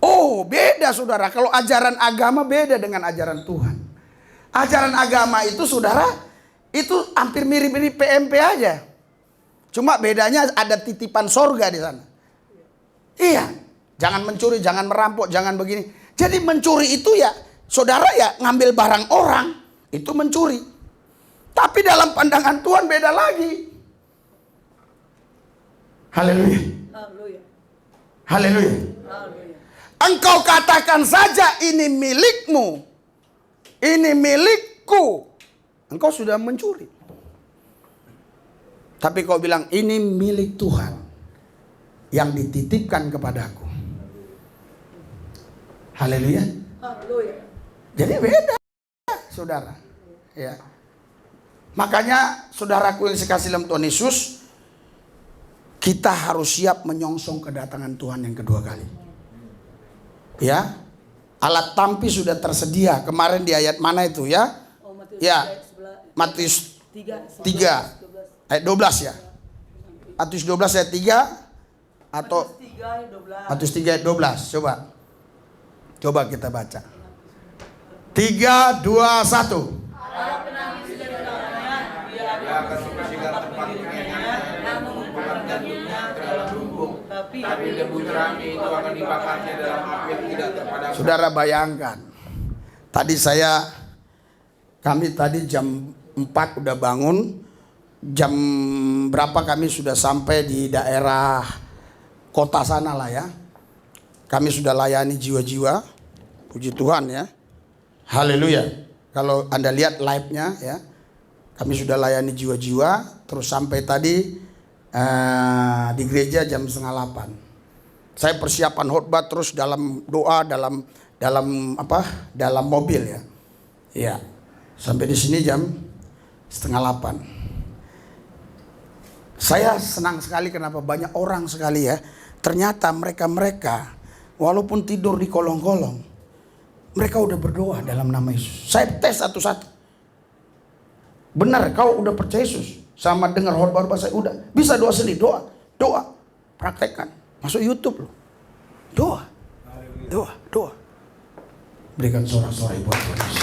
Oh beda saudara, kalau ajaran agama beda dengan ajaran Tuhan. Ajaran agama itu saudara, itu hampir mirip-mirip PMP aja. Cuma bedanya ada titipan sorga di sana. Iya, jangan mencuri, jangan merampok, jangan begini. Jadi mencuri itu ya, saudara ya ngambil barang orang, itu mencuri. Tapi dalam pandangan Tuhan beda lagi. Haleluya. Haleluya. Engkau katakan saja ini milikmu, ini milikku. Engkau sudah mencuri. Tapi kau bilang ini milik Tuhan yang dititipkan kepadaku. Haleluya. Jadi beda, saudara. Ya. Makanya saudaraku yang dikasihi dalam Tuhan Yesus, kita harus siap menyongsong kedatangan Tuhan yang kedua kali. Ya, alat tampi sudah tersedia. Kemarin di ayat mana itu ya? Ya, Matius 3 ayat 12 ya. Matius 12 ayat 3 atau Matius 3 ayat 12. Coba kita baca. 3, 2, 1. Tapi debu jerami itu akan dibakarnya dalam api yang tidak terpadam. Saudara bayangkan, kami tadi jam 4 udah bangun, jam berapa kami sudah sampai di daerah kota sana lah ya. Kami sudah layani jiwa-jiwa, puji Tuhan ya. Haleluya. Kalau Anda lihat live-nya ya, kami sudah layani jiwa-jiwa, terus sampai tadi di gereja jam 7:30. Saya persiapan khotbah terus dalam doa, dalam mobil ya. Iya. Sampai di sini jam 7:30. Saya senang sekali kenapa banyak orang sekali ya. Ternyata mereka walaupun tidur di kolong-kolong, mereka udah berdoa dalam nama Yesus. Saya tes satu-satu. Benar, kau udah percaya Yesus. Sama dengar khotbah saya udah. Bisa doa sendiri, doa. Praktekkan. Masuk YouTube loh. Doa. Berikan sorak-sorai buat Yesus.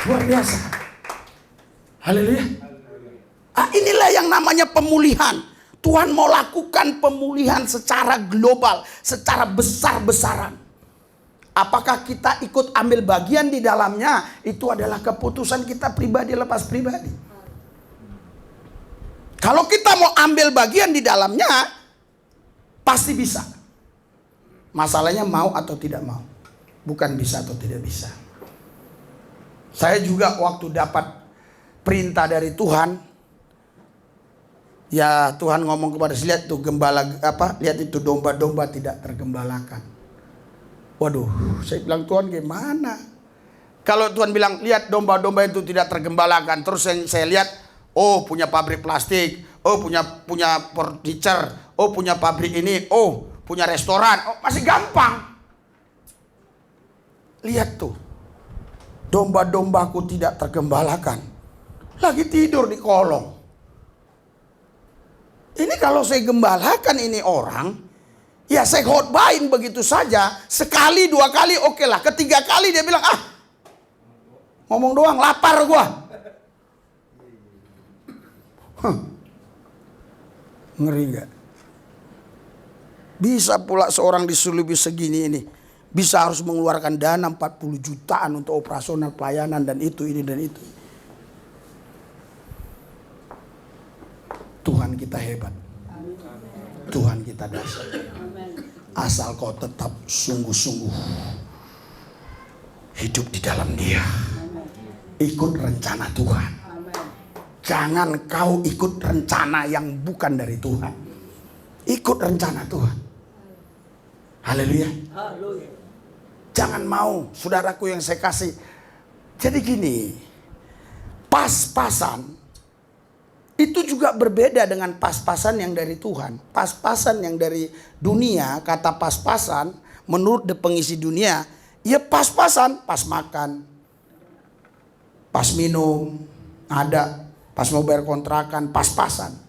Luar biasa. Haleluya. Inilah yang namanya pemulihan. Tuhan mau lakukan pemulihan secara global, secara besar-besaran. Apakah kita ikut ambil bagian di dalamnya? Itu adalah keputusan kita pribadi lepas pribadi. Kalau kita mau ambil bagian di dalamnya, pasti bisa. Masalahnya mau atau tidak mau. Bukan bisa atau tidak bisa. Saya juga waktu dapat perintah dari Tuhan, ya Tuhan ngomong kepada saya, lihat tuh gembala lihat itu domba-domba tidak tergembalakan. Waduh, saya bilang Tuhan gimana? Kalau Tuhan bilang lihat domba-domba itu tidak tergembalakan, terus saya lihat, oh punya pabrik plastik, oh punya furniture, oh punya pabrik ini, oh punya restoran, oh masih gampang. Lihat tuh, domba-dombaku tidak tergembalakan, lagi tidur di kolong. Ini kalau saya gembalakan ini orang, ya saya khotbahin begitu saja. Sekali, 2 kali oke lah. Ketiga kali dia bilang, ngomong doang, lapar gua. Ngeri gak? Bisa pula seorang disulubi segini ini. Bisa harus mengeluarkan dana 40 jutaan untuk operasional pelayanan dan itu, ini dan itu. Tuhan kita hebat. Tuhan kita dahsyat. Asal kau tetap sungguh-sungguh hidup di dalam Dia. Ikut rencana Tuhan. Jangan kau ikut rencana yang bukan dari Tuhan. Ikut rencana Tuhan. Haleluya. Jangan mau, saudaraku yang saya kasih. Jadi gini, pas-pasan itu juga berbeda dengan pas-pasan yang dari Tuhan. Pas-pasan yang dari dunia, kata pas-pasan menurut pengisi dunia, ya pas-pasan, pas makan, pas minum, ada, pas mau bayar kontrakan, pas-pasan.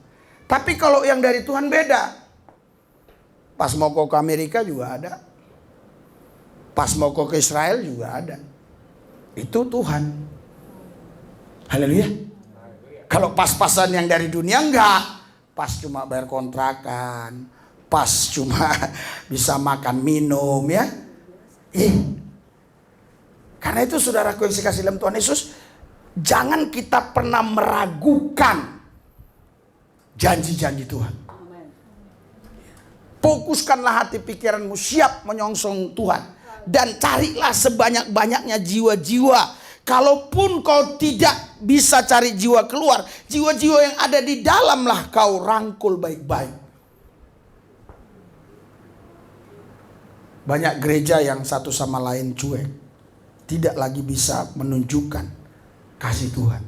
Tapi kalau yang dari Tuhan beda. Pas mau ke Amerika juga ada. Pas mau ke Israel juga ada. Itu Tuhan. Haleluya. Kalau pas-pasan yang dari dunia enggak. Pas cuma bayar kontrakan. Pas cuma bisa makan minum ya. Karena itu saudaraku yang saya kasih dalam Tuhan Yesus. Jangan kita pernah meragukan janji-janji Tuhan. Fokuskanlah hati pikiranmu siap menyongsong Tuhan. Dan carilah sebanyak-banyaknya jiwa-jiwa. Kalaupun kau tidak bisa cari jiwa keluar, jiwa-jiwa yang ada di dalamlah kau rangkul baik-baik. Banyak gereja yang satu sama lain cuek, tidak lagi bisa menunjukkan kasih Tuhan.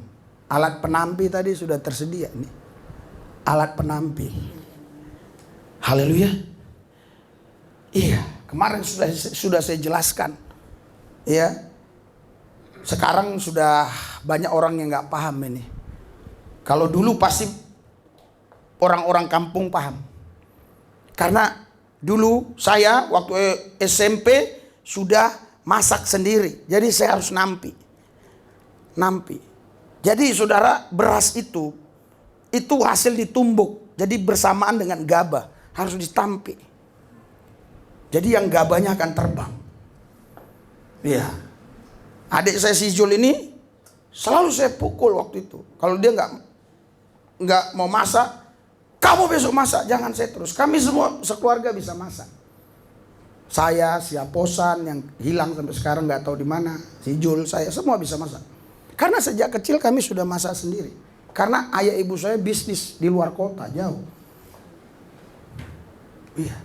Alat penampi tadi sudah tersedia nih. Alat penampi. Haleluya. Iya, kemarin sudah saya jelaskan. Ya. Sekarang sudah banyak orang yang nggak paham ini. Kalau dulu pasti orang-orang kampung paham. Karena dulu saya waktu SMP sudah masak sendiri. Jadi saya harus nampi. Jadi saudara, beras itu hasil ditumbuk. Jadi bersamaan dengan gabah. Harus ditampi. Jadi yang gabahnya akan terbang. Iya. Adik saya si Jul ini selalu saya pukul waktu itu. Kalau dia nggak mau masak, kamu besok masak, jangan saya terus. Kami semua sekeluarga bisa masak. Saya, si Aposan yang hilang sampai sekarang nggak tahu di mana, si Jul, saya semua bisa masak. Karena sejak kecil kami sudah masak sendiri. Karena ayah ibu saya bisnis di luar kota jauh. Iya.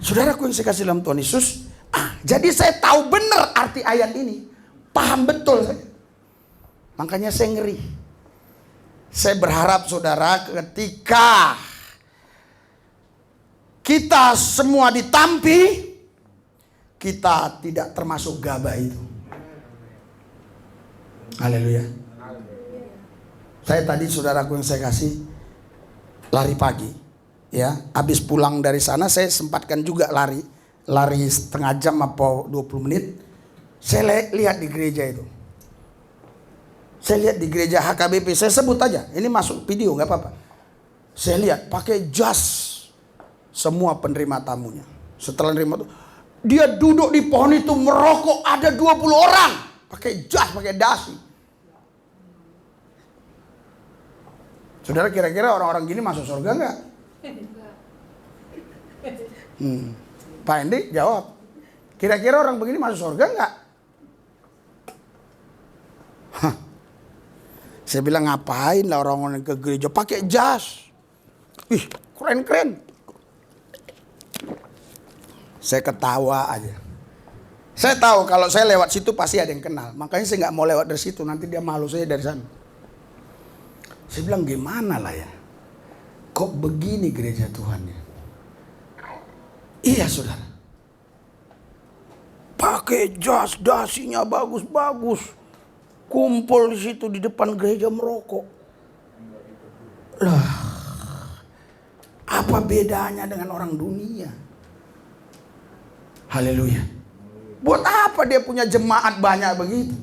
Saudaraku yang saya kasih dalam Tuhan Yesus. Jadi saya tahu benar arti ayat ini. Paham betul saya. Makanya saya ngeri. Saya berharap saudara ketika kita semua ditampi, kita tidak termasuk gabah itu. Haleluya. Saya tadi saudaraku yang saya kasih lari pagi, ya. Habis pulang dari sana saya sempatkan juga lari setengah jam apa 20 menit. Saya lihat di gereja itu. Saya lihat di gereja HKBP, saya sebut aja, ini masuk video nggak apa-apa. Saya lihat pakai jas semua penerima tamunya. Setelah nerima itu, dia duduk di pohon itu merokok, ada 20 orang pakai jas, pakai dasi. Saudara, kira-kira orang-orang gini masuk surga nggak? Pak Endi jawab, kira-kira orang begini masuk surga nggak? Saya bilang, ngapain lah orang-orang ke gereja pakai jas? Ih, keren-keren. Saya ketawa aja. Saya tahu kalau saya lewat situ pasti ada yang kenal. Makanya saya nggak mau lewat dari situ, nanti dia malu saya dari sana. Saya bilang, gimana lah ya? Kok begini gereja Tuhan ya? Iya saudara. Pakai jas, dasinya bagus-bagus. Kumpul di situ di depan gereja merokok. Lah, apa bedanya dengan orang dunia? Haleluya. Buat apa dia punya jemaat banyak begitu?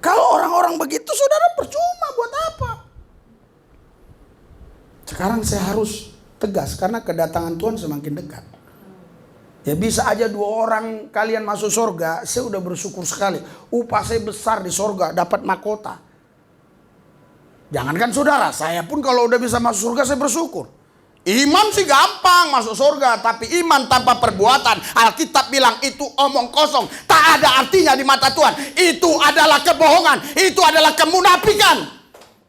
Kalau orang-orang begitu, saudara, percuma, buat apa? Sekarang saya harus tegas karena kedatangan Tuhan semakin dekat. Ya bisa aja 2 orang kalian masuk surga, saya udah bersyukur sekali. Upah saya besar di surga, dapat mahkota. Jangankan saudara, saya pun kalau udah bisa masuk surga saya bersyukur. Iman sih gampang masuk surga, tapi iman tanpa perbuatan, Alkitab bilang itu omong kosong, tak ada artinya di mata Tuhan. Itu adalah kebohongan, itu adalah kemunafikan.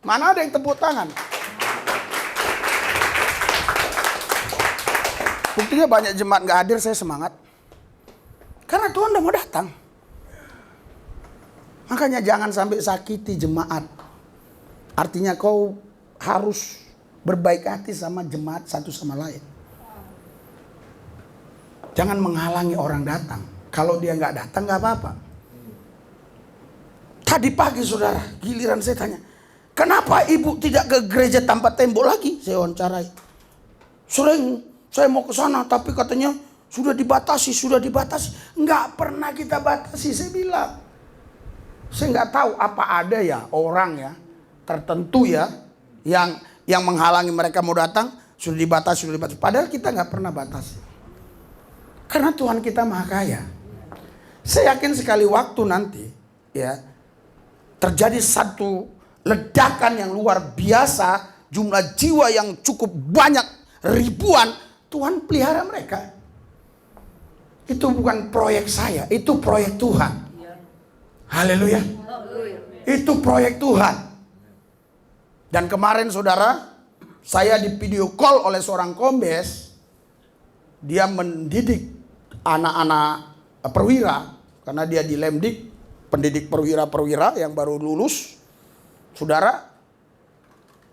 Mana ada yang tepuk tangan? Buktinya banyak jemaat gak hadir, saya semangat. Karena Tuhan udah mau datang. Makanya jangan sampai sakiti jemaat. Artinya kau harus berbaik hati sama jemaat satu sama lain. Jangan menghalangi orang datang. Kalau dia gak datang gak apa-apa. Tadi pagi saudara, giliran saya tanya, kenapa ibu tidak ke gereja tanpa tembok lagi? Saya wawancarai. Sering saya mau ke sana, tapi katanya sudah dibatasi. Nggak pernah kita batasi, saya bilang. Saya nggak tahu apa ada ya orang ya tertentu ya yang menghalangi mereka mau datang, sudah dibatasi. Padahal kita nggak pernah batasi. Karena Tuhan kita maha kaya. Saya yakin sekali waktu nanti ya terjadi satu ledakan yang luar biasa, jumlah jiwa yang cukup banyak, ribuan. Tuhan pelihara mereka. Itu bukan proyek saya, itu proyek Tuhan. Haleluya. Itu proyek Tuhan. Dan kemarin saudara, saya di video call oleh seorang kombes. Dia mendidik anak-anak perwira, karena dia di Lemdik, pendidik perwira-perwira yang baru lulus. Saudara,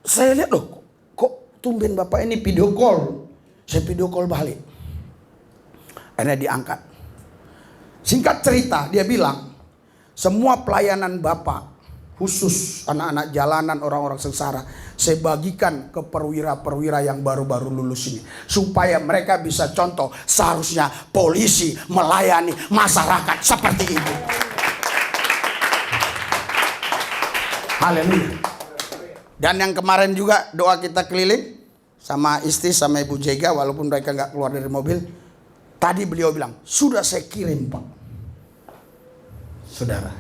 saya lihat loh, kok tumben bapak ini video call. Saya video call balik. Akhirnya diangkat. Singkat cerita, dia bilang, semua pelayanan Bapak, khusus anak-anak jalanan, orang-orang sengsara, saya bagikan ke perwira-perwira yang baru-baru lulus ini. Supaya mereka bisa contoh, seharusnya polisi melayani masyarakat seperti itu. Haleluya. Dan yang kemarin juga doa kita keliling, sama istri sama Ibu Jega, walaupun mereka gak keluar dari mobil. Tadi beliau bilang, sudah saya kirim Pak. Saudara,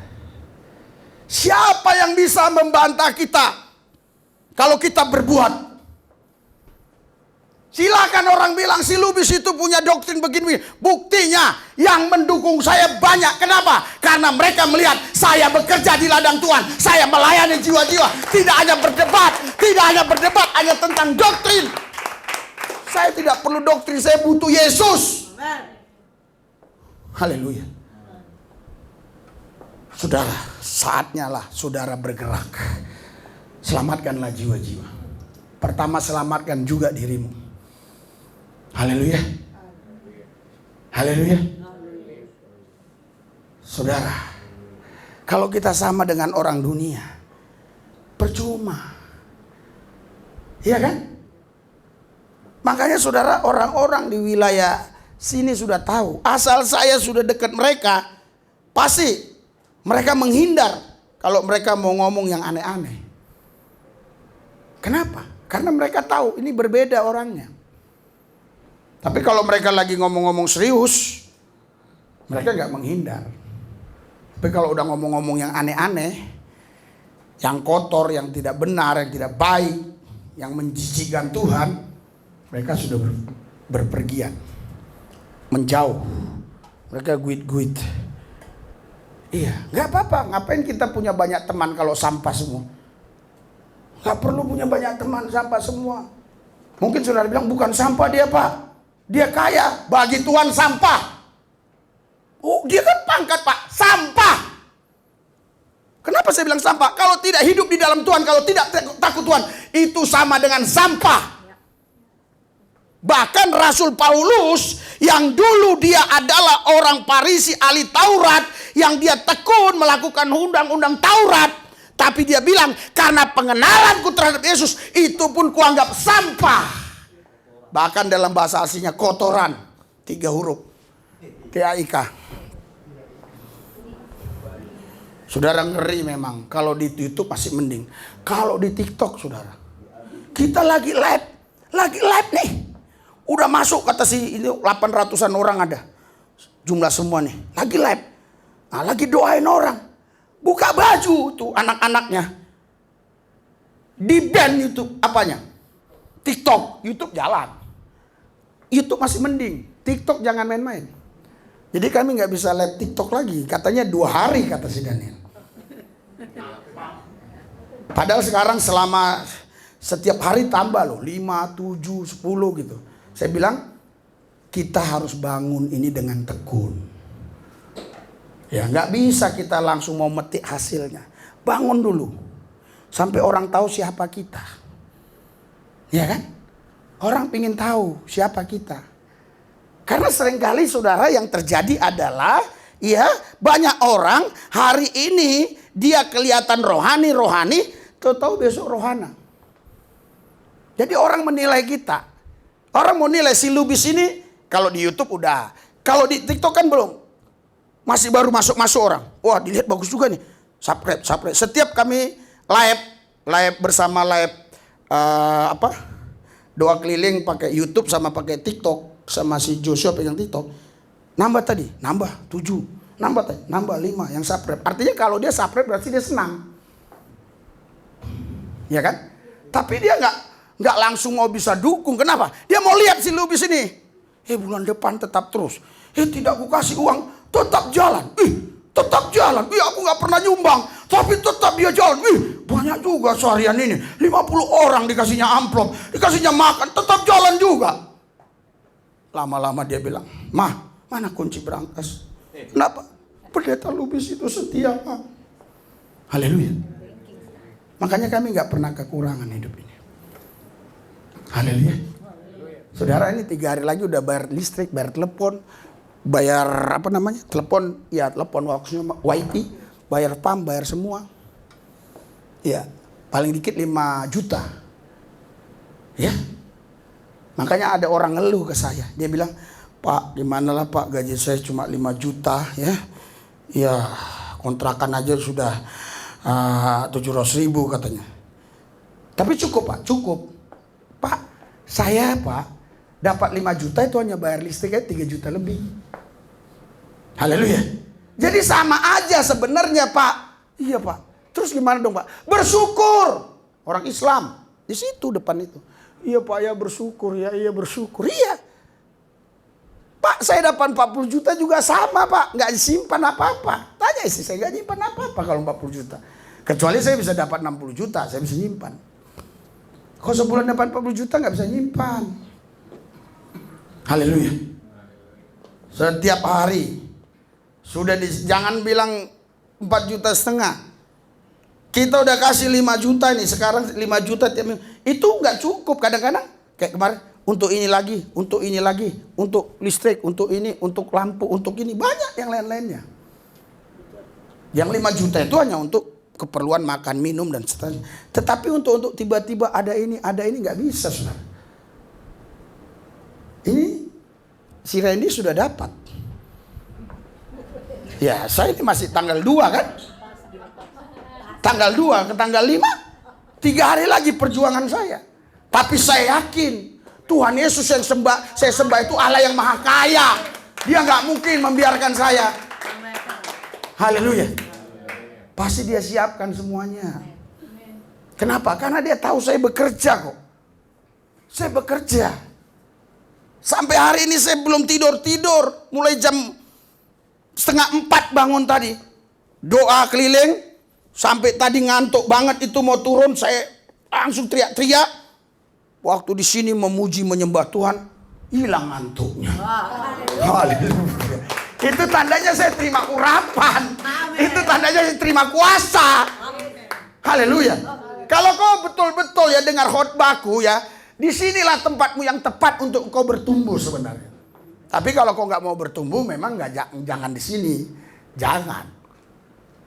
siapa yang bisa membantah kita kalau kita berbuat? Silakan orang bilang si Lubis itu punya doktrin begini. Buktinya yang mendukung saya banyak. Kenapa? Karena mereka melihat saya bekerja di ladang Tuhan. Saya melayani jiwa-jiwa. Tidak hanya berdebat hanya tentang doktrin. Saya tidak perlu doktrin, saya butuh Yesus. Haleluya. Saudara, saatnya lah saudara bergerak. Selamatkanlah jiwa-jiwa. Pertama, selamatkan juga dirimu. Haleluya. Haleluya. Saudara, Kalau kita sama dengan orang dunia, percuma. Iya kan? Makanya saudara, orang-orang di wilayah sini sudah tahu. Asal saya sudah dekat mereka, pasti mereka menghindar kalau mereka mau ngomong yang aneh-aneh. Kenapa? Karena mereka tahu ini berbeda orangnya. Tapi kalau mereka lagi ngomong-ngomong serius, mereka nggak menghindar. Tapi kalau udah ngomong-ngomong yang aneh-aneh, yang kotor, yang tidak benar, yang tidak baik, yang menjijikkan Tuhan, mereka sudah berpergian, menjauh. Mereka guit-guit. Iya, nggak apa-apa. Ngapain kita punya banyak teman kalau sampah semua? Nggak perlu punya banyak teman sampah semua. Mungkin saudara bilang bukan sampah dia Pak. Dia kaya, bagi Tuhan sampah. Oh, dia kan pangkat Pak, sampah. Kenapa saya bilang sampah? Kalau tidak hidup di dalam Tuhan, kalau tidak takut Tuhan, itu sama dengan sampah. Bahkan Rasul Paulus yang dulu dia adalah orang Farisi ahli Taurat, yang dia tekun melakukan undang-undang Taurat, tapi dia bilang karena pengenalanku terhadap Yesus, itu pun kuanggap sampah. Bahkan dalam bahasa aslinya kotoran, 3 huruf, TAIK. Saudara, ngeri memang. Kalau di YouTube masih mending. Kalau di TikTok saudara, kita lagi live nih. Udah masuk kata si ini 800-an orang ada. Jumlah semua nih. Lagi live. Nah, lagi doain orang. Buka baju tuh anak-anaknya. Di ban YouTube apanya? TikTok, YouTube jalan. YouTube masih mending. TikTok jangan main-main. Jadi kami nggak bisa live TikTok lagi. Katanya 2 hari kata si Daniel. Padahal sekarang selama setiap hari tambah loh. 5, 7, 10 gitu. Saya bilang kita harus bangun ini dengan tekun. Ya nggak bisa kita langsung mau metik hasilnya. Bangun dulu. Sampai orang tahu siapa kita. Ya kan? Orang ingin tahu siapa kita. Karena seringkali saudara yang terjadi adalah ya banyak orang hari ini dia kelihatan rohani, tahu besok rohana. Jadi orang menilai kita. Orang mau nilai si Lubis ini kalau di YouTube udah. Kalau di TikTok kan belum. Masih baru masuk orang. Wah, dilihat bagus juga nih. Subscribe. Setiap kami live bersama doa keliling pakai YouTube sama pakai TikTok sama si Joshua pegang TikTok. Nambah 7, nambah 5 yang subscribe. Artinya kalau dia subscribe berarti dia senang. Ya kan? Tapi dia nggak langsung mau bisa dukung. Kenapa? Dia mau lihat si Lubis ini. Bulan depan tetap terus. Tidak aku kasih uang, tetap jalan. Tetap jalan. Aku nggak pernah nyumbang, tapi tetap dia jalan. Banyak juga seharian ini. 50 orang dikasihnya amplop, dikasihnya makan, tetap jalan juga. Lama-lama dia bilang, "Mah, mana kunci berangkas?" Kenapa? Pendeta Lubis itu setia, Pak. Haleluya. Makanya kami nggak pernah kekurangan hidup ini. Haleluya. Saudara, ini 3 hari lagi udah bayar listrik, bayar telepon, bayar telepon, ya telepon WiFi, bayar PAM, bayar semua. Ya, paling dikit 5 juta. Ya. Makanya ada orang ngeluh ke saya. Dia bilang, "Pak, gimana lah Pak, gaji saya cuma 5 juta ya. Ya, kontrakan aja sudah 700.000 katanya." Tapi cukup Pak, cukup. Pak, saya Pak dapat 5 juta itu hanya bayar listriknya 3 juta lebih. Haleluya. Jadi sama aja sebenarnya Pak. Iya Pak. Terus gimana dong Pak? Bersyukur. Orang Islam. Di situ depan itu. Iya Pak, ya bersyukur. Ya iya bersyukur. Iya. Pak, saya dapat 40 juta juga sama Pak. Nggak disimpan apa-apa. Tanya istri saya, nggak nyimpan apa-apa kalau 40 juta. Kecuali saya bisa dapat 60 juta. Saya bisa nyimpan. Kalau sebulan dapat 40 juta nggak bisa nyimpan. Haleluya. Setiap hari. Jangan bilang 4,5 juta. Kita udah kasih 5 juta nih. Sekarang 5 juta tiap minggu. Itu nggak cukup kadang-kadang. Kayak kemarin. Untuk ini lagi. Untuk ini lagi. Untuk listrik. Untuk ini. Untuk lampu. Untuk ini. Banyak yang lain-lainnya. Yang 5 juta itu hanya untuk keperluan makan, minum, dan seterusnya. Tetapi untuk tiba-tiba ada ini nggak bisa, saudara. Ini si Randy sudah dapat. Ya, saya ini masih tanggal 2 kan? Tanggal 2 ke tanggal 5, 3 hari lagi perjuangan saya. Tapi saya yakin Tuhan Yesus yang saya sembah itu Allah yang maha kaya. Dia nggak mungkin membiarkan saya. Haleluya. Pasti dia siapkan semuanya. Kenapa? Karena dia tahu saya bekerja kok. Saya bekerja. Sampai hari ini saya belum tidur. Mulai jam 3:30 bangun tadi. Doa keliling. Sampai tadi ngantuk banget itu mau turun. Saya langsung teriak-teriak. Waktu di sini memuji menyembah Tuhan. Hilang ngantuknya. Haleluya. Itu tandanya saya terima urapan. Itu tandanya saya terima kuasa. Haleluya. Kalau kau betul-betul ya dengar khotbahku ya, disinilah tempatmu yang tepat untuk kau bertumbuh sebenarnya. Tapi kalau kau nggak mau bertumbuh, memang jangan di sini, jangan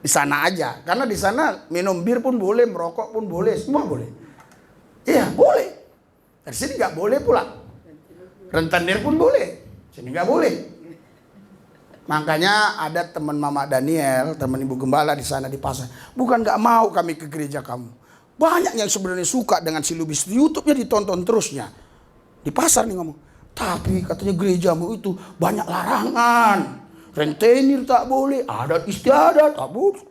di sana aja. Karena di sana minum bir pun boleh, merokok pun boleh, semua boleh. Iya boleh. Di sini nggak boleh pula. Rentenir pun boleh, sini nggak boleh. Makanya ada teman Mama Daniel, teman Ibu Gembala di sana di pasar. Bukan nggak mau kami ke gereja kamu. Banyak yang sebenarnya suka dengan si Lubis. Di YouTube-nya ditonton terusnya. Di pasar nih ngomong. Tapi katanya gerejamu itu banyak larangan. Rentenir tak boleh, adat istiadat tak boleh.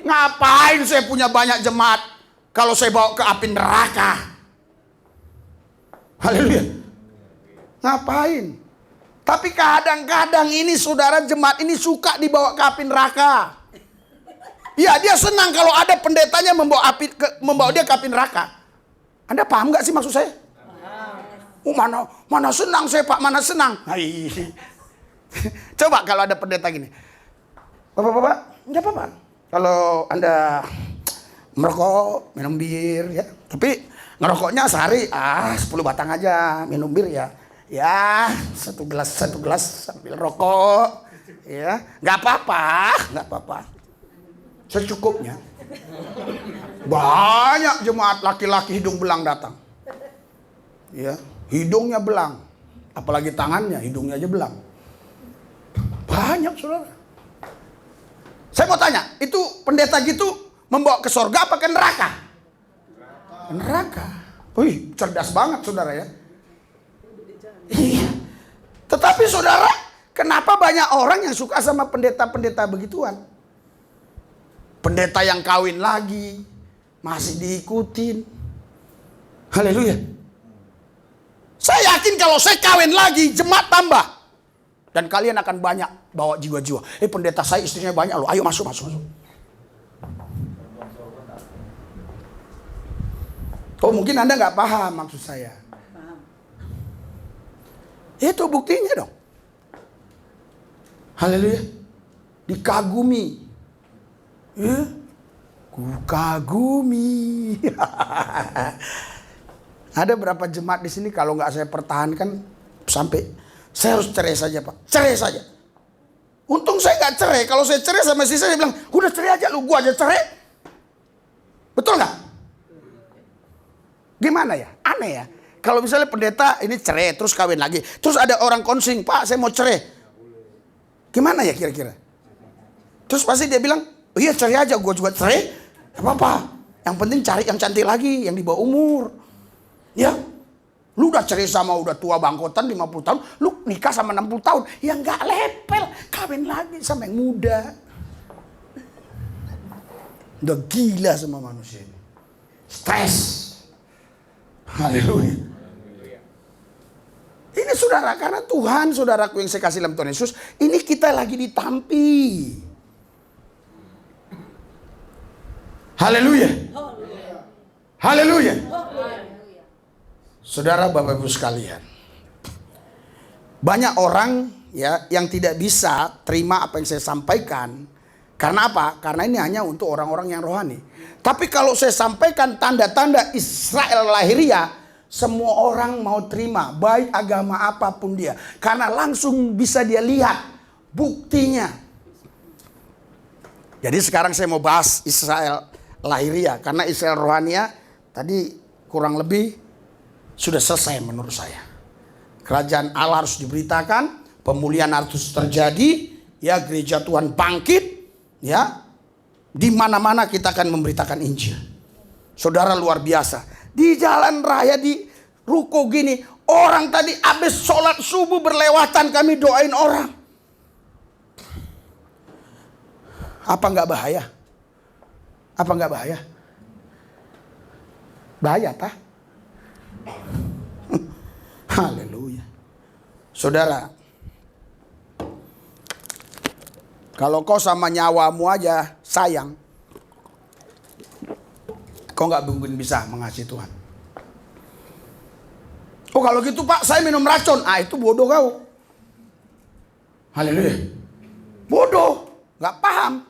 Ngapain saya punya banyak jemaat kalau saya bawa ke api neraka? Haleluya. Ngapain? Tapi kadang-kadang ini saudara jemaat ini suka dibawa ke api neraka. Ya dia senang kalau ada pendetanya membawa dia ke api neraka. Anda paham gak sih maksud saya? Oh, mana senang saya Pak, mana senang. Coba kalau ada pendeta gini. Bapak, enggak apa-apa. Kalau Anda merokok, minum bir ya. Tapi ngerokoknya sehari 10 batang aja, minum bir ya. Ya, satu gelas sambil rokok, ya, nggak apa-apa, secukupnya. Banyak jemaat laki-laki hidung belang datang, ya, hidungnya belang, apalagi tangannya, hidungnya aja belang. Banyak saudara. Saya mau tanya, itu pendeta gitu membawa ke surga apa ke neraka? Neraka. Wih, cerdas banget saudara ya. Iya. Tetapi saudara, kenapa banyak orang yang suka sama pendeta-pendeta begituan? Pendeta yang kawin lagi, masih diikutin. Haleluya. Saya yakin kalau saya kawin lagi, jemaat tambah. Dan kalian akan banyak bawa jiwa-jiwa. Pendeta saya istrinya banyak loh, ayo masuk. Oh mungkin Anda nggak paham maksud saya. Itu buktinya dong. Haleluya. Dikagumi. Ya. Kukagumi. Ada berapa jemaat di sini kalau nggak saya pertahankan sampai saya harus cerai saja Pak. Cerai saja. Untung saya nggak cerai. Kalau saya cerai sama istri saya bilang, udah cerai aja lu, gua aja cerai. Betul nggak? Gimana ya? Aneh ya. Kalau misalnya pendeta ini cerai terus kawin lagi, terus ada orang konsing, Pak saya mau cerai, gimana ya kira-kira? Terus pasti dia bilang, oh iya cerai aja, gue juga cerai, gak apa-apa. Yang penting cari yang cantik lagi, yang di bawah umur. Ya, lu udah cerai sama udah tua bangkotan 50 tahun, lu nikah sama 60 tahun, ya nggak lepel, kawin lagi sama yang muda. Udah gila sama manusia ini, stres. Haleluya. Ini saudara, karena Tuhan, saudaraku yang saya kasih dalam Tuhan Yesus, ini kita lagi ditampi. Haleluya. Haleluya. Saudara, Bapak Ibu sekalian, banyak orang ya yang tidak bisa terima apa yang saya sampaikan. Karena apa? Karena ini hanya untuk orang-orang yang rohani. Tapi kalau saya sampaikan tanda-tanda Israel lahiriah, semua orang mau terima, baik agama apapun dia. Karena langsung bisa dia lihat buktinya. Jadi sekarang saya mau bahas Israel lahiriah. Karena Israel rohania tadi kurang lebih sudah selesai menurut saya. Kerajaan Allah harus diberitakan, pemulihan harus terjadi, ya, gereja Tuhan bangkit, ya. Di mana-mana kita akan memberitakan Injil. Saudara, luar biasa. Di jalan raya di ruko gini, orang tadi habis sholat subuh berlewatan kami doain orang. Apa nggak bahaya? Apa nggak bahaya? Bahaya, Pak. Haleluya. Saudara, kalau kau sama nyawamu aja sayang, kau nggak mungkin bisa mengasihi Tuhan. Oh kalau gitu Pak, saya minum racun. Ah itu bodoh kau. Haleluya. Bodoh, nggak paham.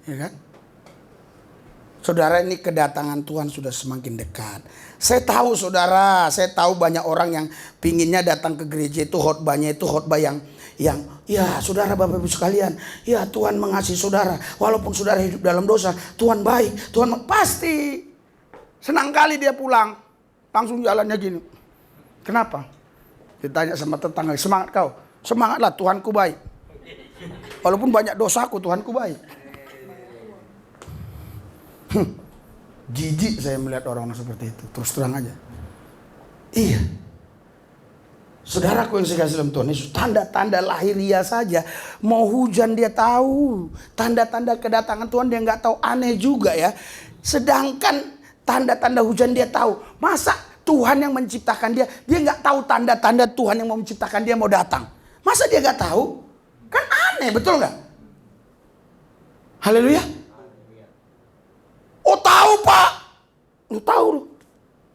Ya kan? Saudara, ini kedatangan Tuhan sudah semakin dekat. Saya tahu saudara, saya tahu banyak orang yang pinginnya datang ke gereja itu khotbahnya itu khotbah yang ya saudara Bapak Ibu sekalian, ya Tuhan mengasihi saudara. Walaupun saudara hidup dalam dosa, Tuhan baik, Tuhan pasti. Senang kali dia pulang, langsung jalannya gini. Kenapa? Ditanya sama tetangga, semangat kau? Semangatlah, Tuhanku baik. Walaupun banyak dosaku, Tuhanku baik. Jijik saya melihat orang seperti itu. Terus terang aja. Iya. Saudaraku yang saya kasih dalam Tuhan Yesus, tanda-tanda lahiriah saja. Mau hujan dia tahu. Tanda-tanda kedatangan Tuhan dia nggak tahu, aneh juga ya. Sedangkan tanda-tanda hujan dia tahu. Masa Tuhan yang menciptakan dia nggak tahu tanda-tanda Tuhan yang mau menciptakan dia mau datang? Masa dia nggak tahu? Kan aneh, betul nggak? Haleluya. Oh tahu Pak, lu tahu lu.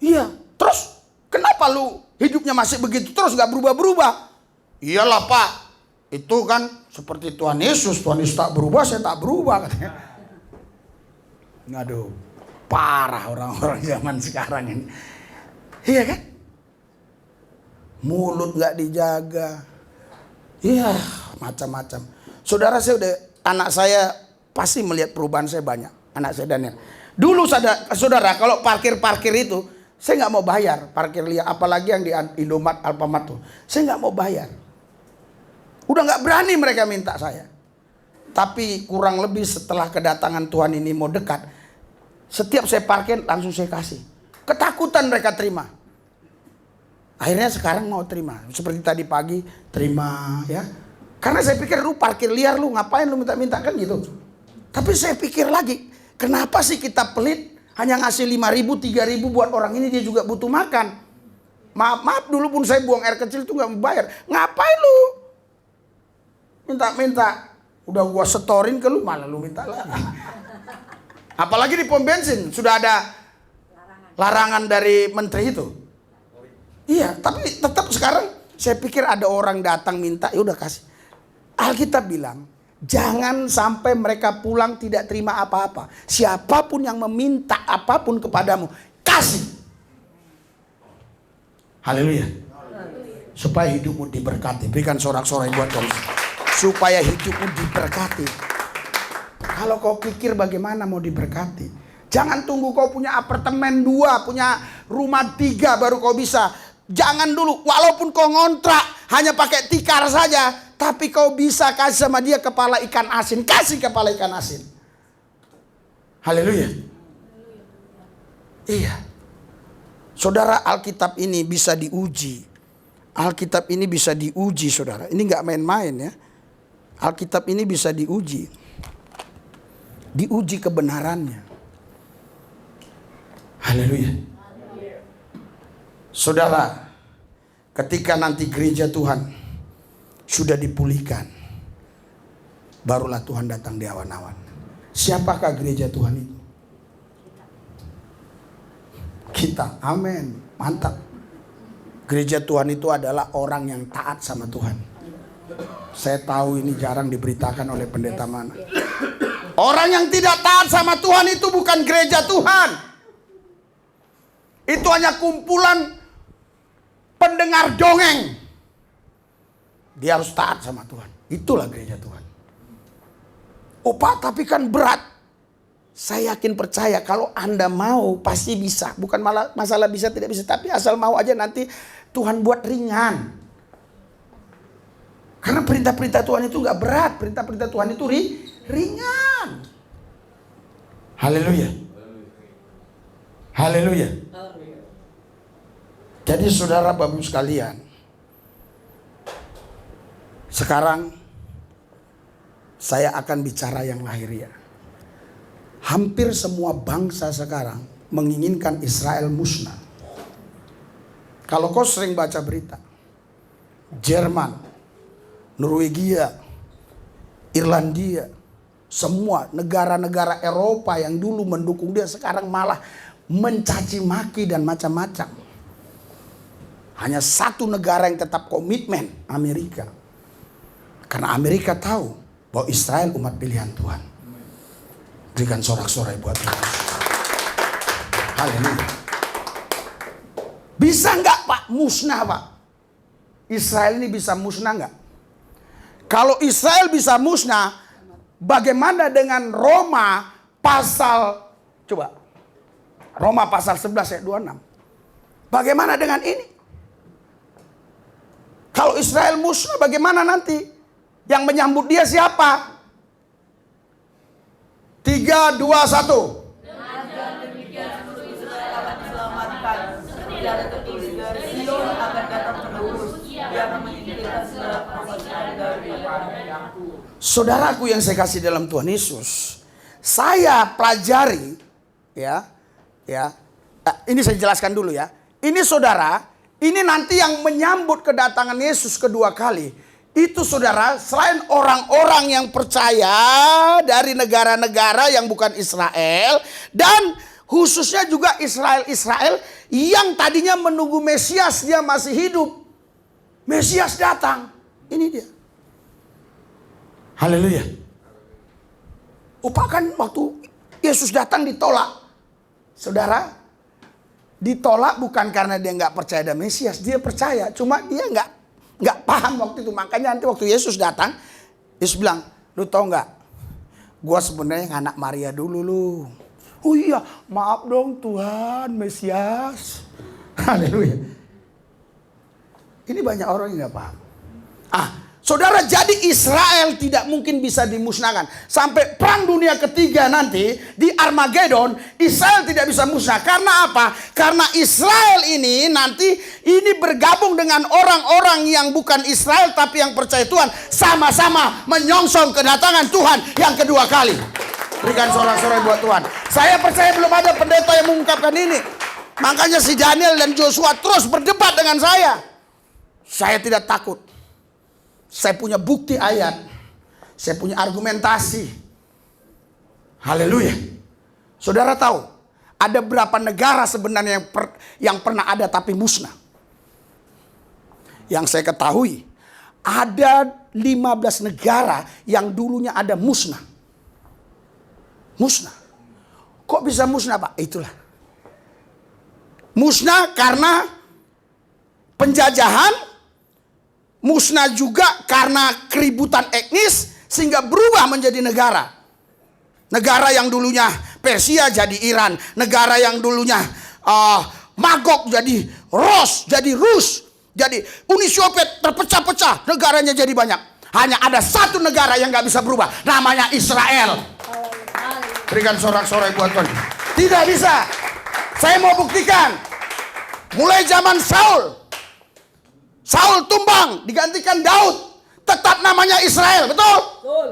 Iya, terus kenapa lu hidupnya masih begitu terus gak berubah-berubah? Iyalah Pak, itu kan seperti Tuhan Yesus tak berubah, saya tak berubah katanya. Aduh, parah orang-orang zaman sekarang ini. Iya kan? Mulut gak dijaga. Iya, macam-macam. Saudara, anak saya pasti melihat perubahan saya banyak. Anak saya Daniel. Dulu saudara, kalau parkir itu, saya nggak mau bayar parkir liar, apalagi yang di Indomaret, Alfamart tuh, saya nggak mau bayar. Udah nggak berani mereka minta saya. Tapi kurang lebih setelah kedatangan Tuhan ini mau dekat, setiap saya parkir langsung saya kasih. Ketakutan mereka terima. Akhirnya sekarang mau terima. Seperti tadi pagi terima ya. Karena saya pikir lu parkir liar lu ngapain lu minta-minta kan gitu. Tapi saya pikir lagi. Kenapa sih kita pelit hanya ngasih 5.000, 3.000 buat orang ini, dia juga butuh makan. Maaf dulu pun saya buang air kecil itu nggak membayar. Ngapain lu? Minta-minta. Udah gua setorin ke lu malah lu minta lagi. Apalagi di pom bensin sudah ada larangan dari menteri itu. Iya, tapi tetap sekarang saya pikir ada orang datang minta, ya udah kasih. Alkitab bilang, jangan sampai mereka pulang tidak terima apa-apa. Siapapun yang meminta apapun kepadamu, kasih. Haleluya. Supaya hidupmu diberkati. Berikan sorak-sorai buat kau. Supaya hidupmu diberkati. Kalau kau pikir bagaimana mau diberkati, jangan tunggu kau punya apartemen 2, punya rumah 3 baru kau bisa. Jangan dulu, walaupun kau ngontrak hanya pakai tikar saja, tapi kau bisa kasih sama dia kepala ikan asin. Kasih kepala ikan asin. Haleluya. Iya. Saudara, Alkitab ini bisa diuji. Alkitab ini bisa diuji, saudara. Ini nggak main-main ya. Alkitab ini bisa diuji. Diuji kebenarannya. Haleluya. Saudara, ketika nanti gereja Tuhan sudah dipulihkan, barulah Tuhan datang di awan-awan. Siapakah gereja Tuhan itu? Kita. Amin. Mantap. Gereja Tuhan itu adalah orang yang taat sama Tuhan. Saya tahu ini jarang diberitakan oleh pendeta mana. Orang yang tidak taat sama Tuhan itu bukan gereja Tuhan. Itu hanya kumpulan pendengar dongeng. Dia harus taat sama Tuhan. Itulah gereja Tuhan. Oh Pak, tapi kan berat. Saya yakin percaya kalau Anda mau pasti bisa. Bukan masalah bisa tidak bisa, tapi asal mau aja nanti Tuhan buat ringan. Karena perintah-perintah Tuhan itu nggak berat, perintah-perintah Tuhan itu ringan. Haleluya. Haleluya. Jadi saudara Bapak sekalian, sekarang saya akan bicara yang lahiriah. Hampir semua bangsa sekarang menginginkan Israel musnah. Kalau kau sering baca berita, Jerman, Norwegia, Irlandia, semua negara-negara Eropa yang dulu mendukung dia sekarang malah mencaci maki dan macam-macam. Hanya satu negara yang tetap komitmen, Amerika. Karena Amerika tahu bahwa Israel umat pilihan Tuhan. Berikan sorak-sorai buat Tuhan. Haleluya. Bisa nggak Pak musnah Pak? Israel ini bisa musnah nggak? Kalau Israel bisa musnah, bagaimana dengan Roma pasal, coba, Roma pasal 11 ayat 26. Bagaimana dengan ini? Kalau Israel musnah, bagaimana nanti? Yang menyambut dia siapa? 3, 2, 1. Dan demikian seluruh Israel akan diselamatkan. Seperti ada tertulis dari Sion akan datang penebus. Dia akan menyingkirkan segala perbuatan dari aku. Saudaraku yang saya kasih dalam Tuhan Yesus, saya pelajari, ini saya jelaskan dulu ya. Ini saudara, ini nanti yang menyambut kedatangan Yesus kedua kali. Itu saudara, selain orang-orang yang percaya dari negara-negara yang bukan Israel, dan khususnya juga Israel yang tadinya menunggu Mesias, dia masih hidup. Mesias datang, ini dia. Haleluya. Kan waktu Yesus datang ditolak. Saudara, ditolak bukan karena dia nggak percaya ada Mesias, dia percaya, cuma dia nggak paham waktu itu. Makanya nanti waktu Yesus datang, Yesus bilang, lu tau nggak, gua sebenarnya anak Maria dulu lu. Oh iya, maaf dong Tuhan, Mesias. Haleluya. Ini banyak orang yang nggak paham. Saudara, jadi Israel tidak mungkin bisa dimusnahkan. Sampai perang dunia ketiga nanti, di Armageddon, Israel tidak bisa musnah. Karena apa? Karena Israel ini nanti ini bergabung dengan orang-orang yang bukan Israel tapi yang percaya Tuhan. Sama-sama menyongsong kedatangan Tuhan yang kedua kali. Berikan sorak-sorai buat Tuhan. Saya percaya belum ada pendeta yang mengungkapkan ini. Makanya si Daniel dan Joshua terus berdebat dengan saya. Saya tidak takut. Saya punya bukti ayat. Saya punya argumentasi. Haleluya. Saudara tahu, ada berapa negara sebenarnya yang pernah ada tapi musnah? Yang saya ketahui, ada 15 negara yang dulunya ada musnah. Musnah. Kok bisa musnah Pak? Itulah. Musnah karena penjajahan. Musnah juga karena keributan etnis sehingga berubah menjadi negara. Negara yang dulunya Persia jadi Iran. Negara yang dulunya Magog jadi jadi Rus. Jadi Uni Soviet terpecah-pecah. Negaranya jadi banyak. Hanya ada satu negara yang gak bisa berubah. Namanya Israel. Berikan sorak-sorai buat Tuhan. Tidak bisa. Saya mau buktikan. Mulai zaman Saul tumbang, digantikan Daud. Tetap namanya Israel, betul?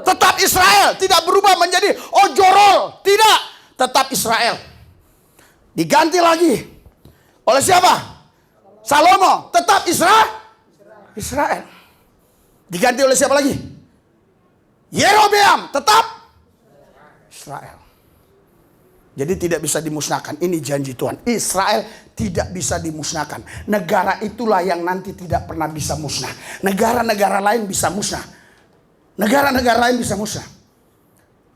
Tetap Israel, tidak berubah menjadi Ojorol. Tidak, tetap Israel. Diganti lagi. Oleh siapa? Salomo, tetap Israel. Diganti oleh siapa lagi? Yerobeam, tetap Israel. Jadi tidak bisa dimusnahkan. Ini janji Tuhan. Israel tidak bisa dimusnahkan. Negara itulah yang nanti tidak pernah bisa musnah. Negara-negara lain bisa musnah. Negara-negara lain bisa musnah.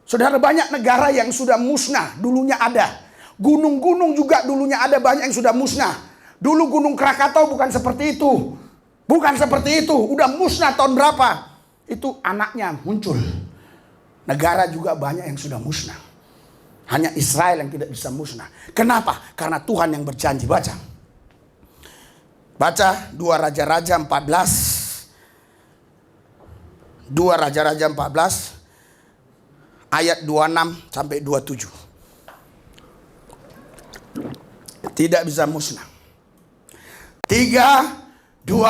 Saudara, banyak negara yang sudah musnah. Dulunya ada. Gunung-gunung juga dulunya ada, banyak yang sudah musnah. Dulu Gunung Krakatau bukan seperti itu. Bukan seperti itu. Udah musnah tahun berapa? Itu anaknya muncul. Negara juga banyak yang sudah musnah. Hanya Israel yang tidak bisa musnah. Kenapa? Karena Tuhan yang berjanji. Baca 2 Raja-Raja 14. 2 Raja-Raja 14 ayat 26 sampai 27. Tidak bisa musnah. 3, 2,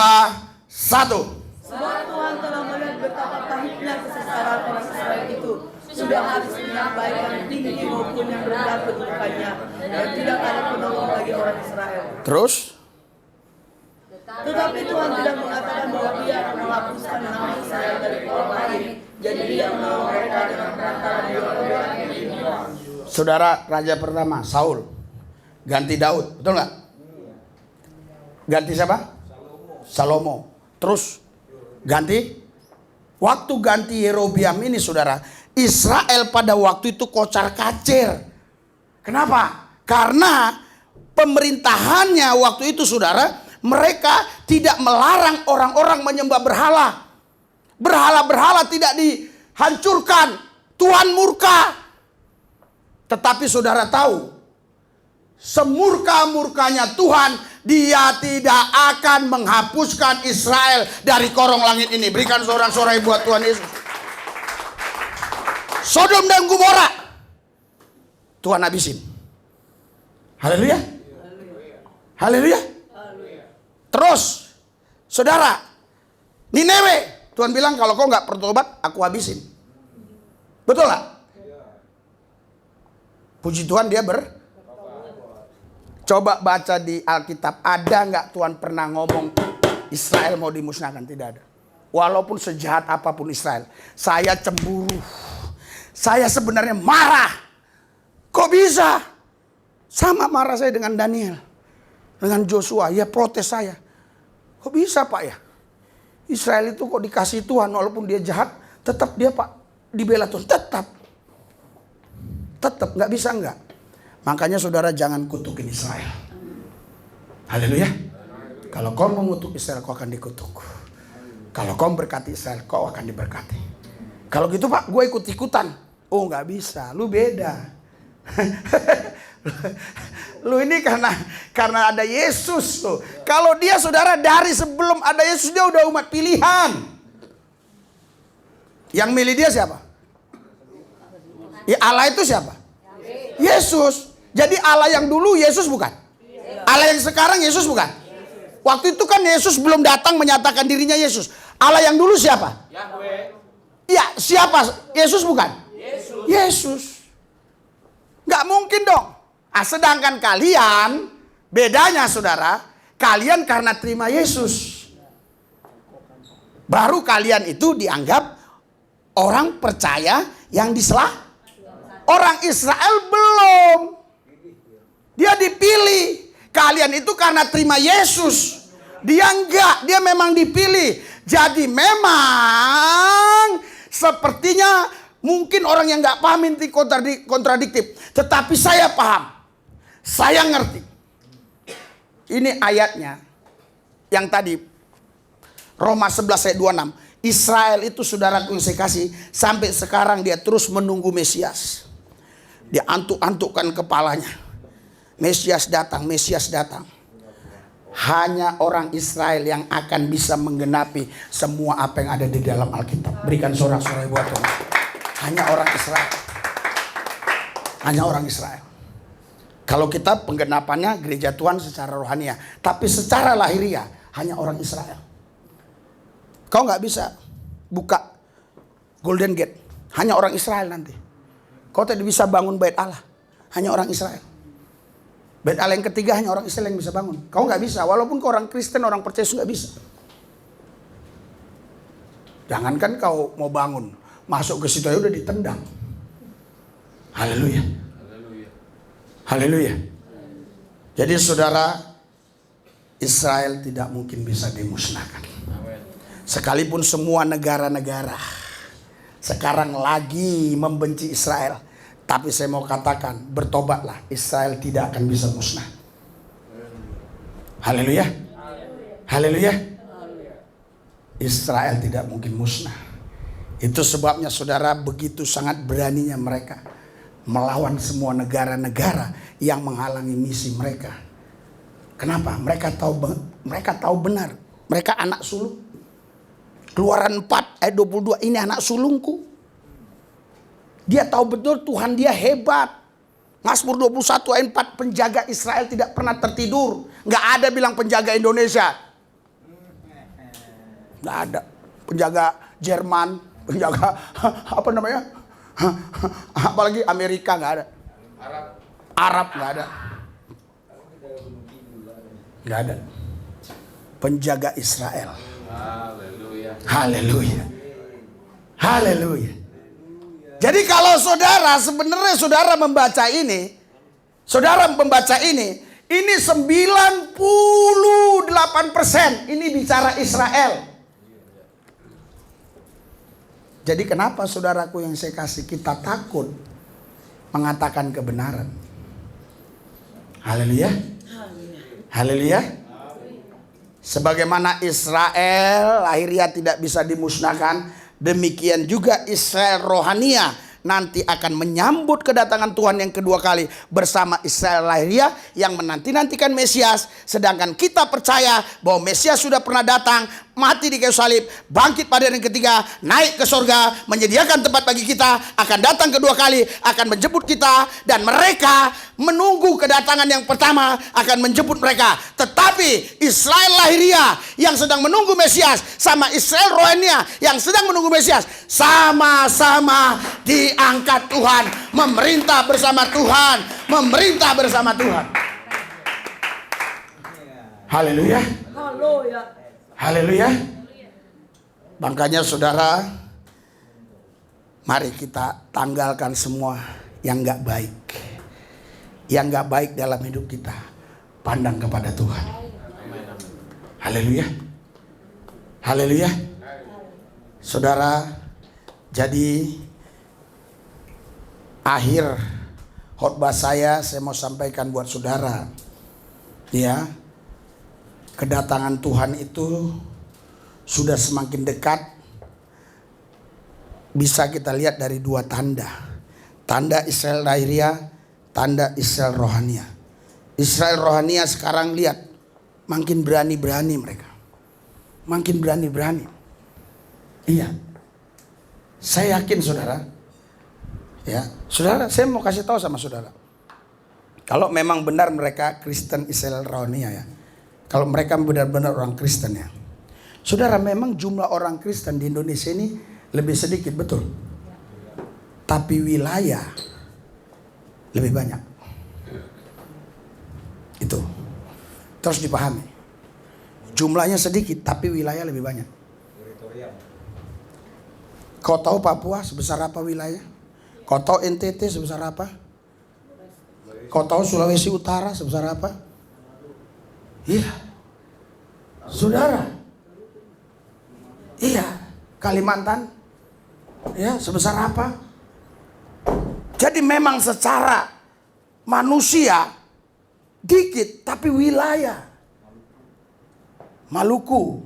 1. Sebab Tuhan telah melihat betapa pahitnya kesesaran orang Israel itu. Sudah habis menyampaikan tinggi maupun yang rendah kedudukannya. Dan tidak ada penolong bagi orang Israel. Terus? Tetapi Tuhan tidak mengatakan bahwa Dia akan menghapuskan nama Israel dari orang lain. Jadi Dia menolong mereka dengan perantara orang ini. Saudara, raja pertama Saul ganti Daud, betul nggak? Ganti siapa? Salomo. Terus ganti? Waktu ganti Yerobiam ini, saudara, Israel pada waktu itu kocar-kacir. Kenapa? Karena pemerintahannya waktu itu, saudara, mereka tidak melarang orang-orang menyembah berhala. Berhala-berhala tidak dihancurkan. Tuhan murka. Tetapi saudara tahu, semurka-murkanya Tuhan, Dia tidak akan menghapuskan Israel dari korong langit ini. Berikan sorak-sorai buat Tuhan Yesus. Sodom dan Gomora Tuhan habisin. Haleluya. Haleluya. Terus saudara, Nineve, Tuhan bilang kalau kau nggak bertobat, aku habisin. Betul nggak? Puji Tuhan dia Coba baca di Alkitab, ada nggak Tuhan pernah ngomong Israel mau dimusnahkan? Tidak ada. Walaupun sejahat apapun Israel, saya cemburu, saya sebenarnya marah. Kok bisa? Sama marah saya dengan Daniel, dengan Joshua, ya protes saya. Kok bisa Pak ya? Israel itu kok dikasih Tuhan, walaupun dia jahat, tetap dia Pak dibela Tuhan, tetap nggak bisa enggak. Makanya saudara jangan kutukin Israel. Haleluya. Kalau kau mengutuk Israel, kau akan dikutuk. Kalau kau berkati Israel, kau akan diberkati. Kalau gitu Pak, gue ikut-ikutan. Oh nggak bisa, lu beda. Lu ini karena ada Yesus tuh. Kalau dia saudara dari sebelum ada Yesus, dia udah umat pilihan. Yang milih dia siapa? Ya Allah itu siapa? Yesus. Jadi Allah yang dulu Yesus bukan? Allah yang sekarang Yesus bukan? Waktu itu kan Yesus belum datang menyatakan dirinya Yesus. Allah yang dulu siapa? Yahweh. Ya siapa? Yesus bukan? Yesus. Nggak mungkin dong. Sedangkan kalian, bedanya saudara, kalian karena terima Yesus, baru kalian itu dianggap orang percaya yang diselah. Orang Israel belum. Dia dipilih. Kalian itu karena terima Yesus. Dia enggak. Dia memang dipilih. Jadi memang sepertinya mungkin orang yang enggak paham ini kontradiktif. Tetapi saya paham. Saya ngerti. Ini ayatnya. Yang tadi. Roma 11 ayat 26. Israel itu saudaraku yang saya kasih. Sampai sekarang dia terus menunggu Mesias. Dia antuk-antukkan kepalanya. Mesias datang, Mesias datang. Hanya orang Israel yang akan bisa menggenapi semua apa yang ada di dalam Alkitab. Berikan sorak-sorai buat Tuhan. Hanya orang Israel. Hanya orang Israel. Kalau kita penggenapannya gereja Tuhan secara rohania. Tapi secara lahiriah hanya orang Israel. Kau nggak bisa buka Golden Gate. Hanya orang Israel nanti. Kau tidak bisa bangun bait Allah. Hanya orang Israel. Bait Allah yang ketiga hanya orang Israel yang bisa bangun. Kau nggak bisa. Walaupun kau orang Kristen, orang percaya nggak bisa. Jangankan kau mau bangun, masuk ke situ aja udah ditendang. Haleluya. Haleluya. Jadi saudara, Israel tidak mungkin bisa dimusnahkan. Sekalipun semua negara-negara sekarang lagi membenci Israel, tapi saya mau katakan, bertobatlah, Israel tidak akan bisa musnah. Haleluya. Haleluya. Israel tidak mungkin musnah. Itu sebabnya saudara, begitu sangat beraninya mereka melawan semua negara-negara yang menghalangi misi mereka. Kenapa? Mereka tahu benar. Mereka anak sulung. Keluaran 4 ayat 22, ini anak sulungku. Dia tahu betul Tuhan dia hebat. Mazmur 21 ayat 4, penjaga Israel tidak pernah tertidur. Nggak ada bilang penjaga Indonesia. Nggak ada. Penjaga Jerman, penjaga apa namanya? Apalagi Amerika nggak ada. Arab nggak ada. Nggak ada. Penjaga Israel. Haleluya. Haleluya. Haleluya. Jadi kalau saudara, sebenarnya saudara membaca ini, ini 98% ini bicara Israel. Jadi kenapa saudaraku yang saya kasih, kita takut mengatakan kebenaran? Haleluya. Haleluya. Sebagaimana Israel lahiriah tidak bisa dimusnahkan, demikian juga Israel rohania nanti akan menyambut kedatangan Tuhan yang kedua kali bersama Israel lahiriah yang menanti-nantikan Mesias. Sedangkan kita percaya bahwa Mesias sudah pernah datang, mati di kayu salib, bangkit pada hari ketiga, naik ke sorga, menyediakan tempat bagi kita, akan datang kedua kali, akan menjemput kita, dan mereka menunggu kedatangan yang pertama akan menjemput mereka. Tetapi Israel lahiriah yang sedang menunggu Mesias sama Israel rohania yang sedang menunggu Mesias sama-sama diangkat Tuhan, memerintah bersama Tuhan, memerintah bersama Tuhan. Haleluya. Haleluya. Haleluya. Makanya saudara, mari kita tanggalkan semua yang gak baik. Yang gak baik dalam hidup kita. Pandang kepada Tuhan. Haleluya. Haleluya. Saudara, jadi akhir khotbah saya mau sampaikan buat saudara. Ya. Kedatangan Tuhan itu sudah semakin dekat. Bisa kita lihat dari 2 tanda. Tanda Israel lahiriah, tanda Israel rohania. Israel rohania sekarang lihat, makin berani-berani mereka. Makin berani-berani. Iya. Saya yakin saudara. Ya, saudara, saya mau kasih tahu sama saudara. Kalau memang benar mereka Kristen Israel rohania ya. Kalau mereka benar-benar orang Kristen ya. Saudara, memang jumlah orang Kristen di Indonesia ini lebih sedikit, betul. Tapi wilayah lebih banyak. Itu. Terus dipahami. Jumlahnya sedikit, tapi wilayah lebih banyak. Kau tahu Papua sebesar apa wilayah? Kau tahu NTT sebesar apa? Kau tahu Sulawesi Utara sebesar apa? Iya, saudara. Iya, Kalimantan. Ya, sebesar apa? Jadi memang secara manusia dikit, tapi wilayah Maluku.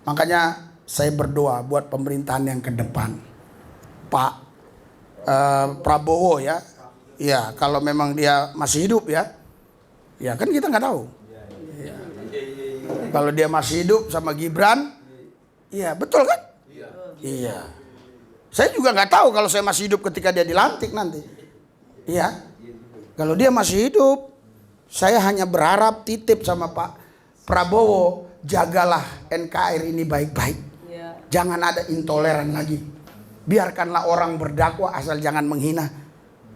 Makanya saya berdoa buat pemerintahan yang ke depan, Pak Prabowo ya. Ya, kalau memang dia masih hidup ya. Ya kan kita nggak tahu. Ya. Kalau dia masih hidup sama Gibran, iya betul kan? Iya. Saya juga nggak tahu kalau saya masih hidup ketika dia dilantik nanti. Iya. Kalau dia masih hidup, saya hanya berharap titip sama Pak Prabowo, jagalah NKRI ini baik-baik. Jangan ada intoleran lagi. Biarkanlah orang berdakwah asal jangan menghina.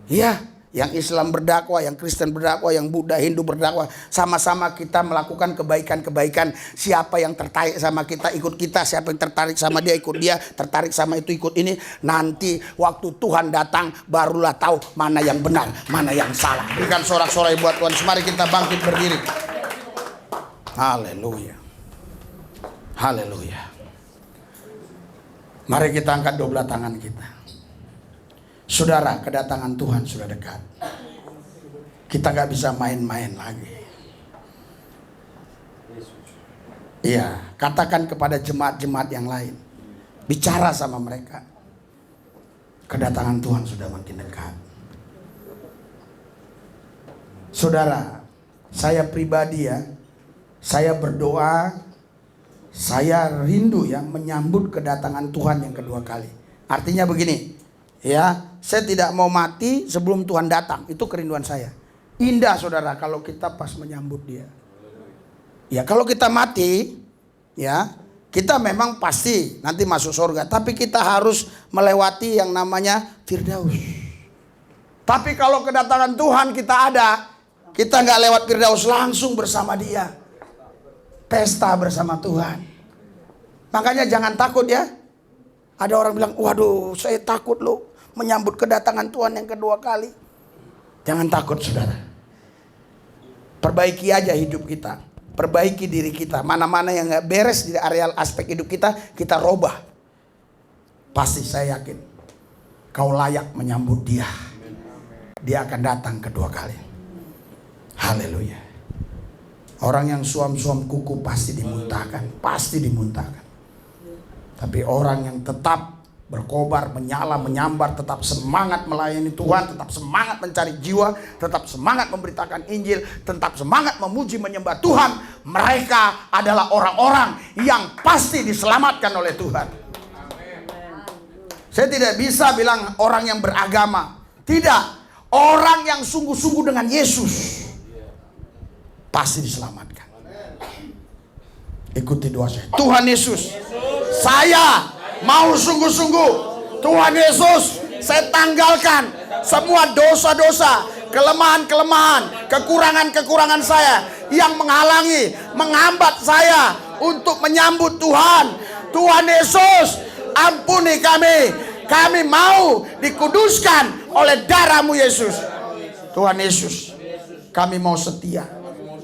Iya. Yang Islam berdakwah, yang Kristen berdakwah, yang Buddha, Hindu berdakwah. Sama-sama kita melakukan kebaikan-kebaikan. Siapa yang tertarik sama kita, ikut kita. Siapa yang tertarik sama dia, ikut dia. Tertarik sama itu, ikut ini. Nanti waktu Tuhan datang, barulah tahu mana yang benar, mana yang salah. Berikan sorak-sorai buat Tuhan. Mari kita bangkit berdiri. Haleluya. Haleluya. Mari kita angkat 12 tangan kita. Saudara, kedatangan Tuhan sudah dekat. Kita gak bisa main-main lagi. Iya, katakan kepada jemaat-jemaat yang lain. Bicara sama mereka. Kedatangan Tuhan sudah makin dekat. Saudara, saya pribadi ya, saya berdoa, saya rindu ya menyambut kedatangan Tuhan yang kedua kali. Artinya begini, ya, saya tidak mau mati sebelum Tuhan datang. Itu kerinduan saya. Indah saudara kalau kita pas menyambut Dia. Ya kalau kita mati, ya kita memang pasti nanti masuk surga. Tapi kita harus melewati yang namanya Firdaus. Tapi kalau kedatangan Tuhan kita ada, kita nggak lewat Firdaus, langsung bersama Dia. Pesta bersama Tuhan. Makanya jangan takut ya. Ada orang bilang, waduh saya takut loh menyambut kedatangan Tuhan yang kedua kali. Jangan takut saudara. Perbaiki aja hidup kita. Perbaiki diri kita. Mana-mana yang gak beres di areal aspek hidup kita, kita robah. Pasti saya yakin kau layak menyambut Dia. Dia akan datang kedua kali. Haleluya. Orang yang suam-suam kuku pasti dimuntahkan. Pasti dimuntahkan. Tapi orang yang tetap berkobar, menyala, menyambar, tetap semangat melayani Tuhan, tetap semangat mencari jiwa, tetap semangat memberitakan Injil, tetap semangat memuji menyembah Tuhan, mereka adalah orang-orang yang pasti diselamatkan oleh Tuhan. Saya tidak bisa bilang orang yang beragama. Tidak. Orang yang sungguh-sungguh dengan Yesus pasti diselamatkan. Ikuti doa saya. Tuhan Yesus, saya mau sungguh-sungguh. Tuhan Yesus, saya tanggalkan semua dosa-dosa, kelemahan-kelemahan, kekurangan-kekurangan saya yang menghalangi, menghambat saya untuk menyambut Tuhan. Tuhan Yesus, ampuni kami. Kami mau dikuduskan oleh darah-Mu Yesus. Tuhan Yesus, kami mau setia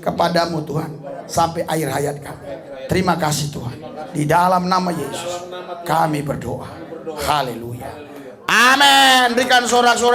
kepadamu Tuhan sampai akhir hayat kami. Terima kasih Tuhan. Di dalam nama Yesus kami berdoa. Haleluya. Amin. Berikan sorak-sorai.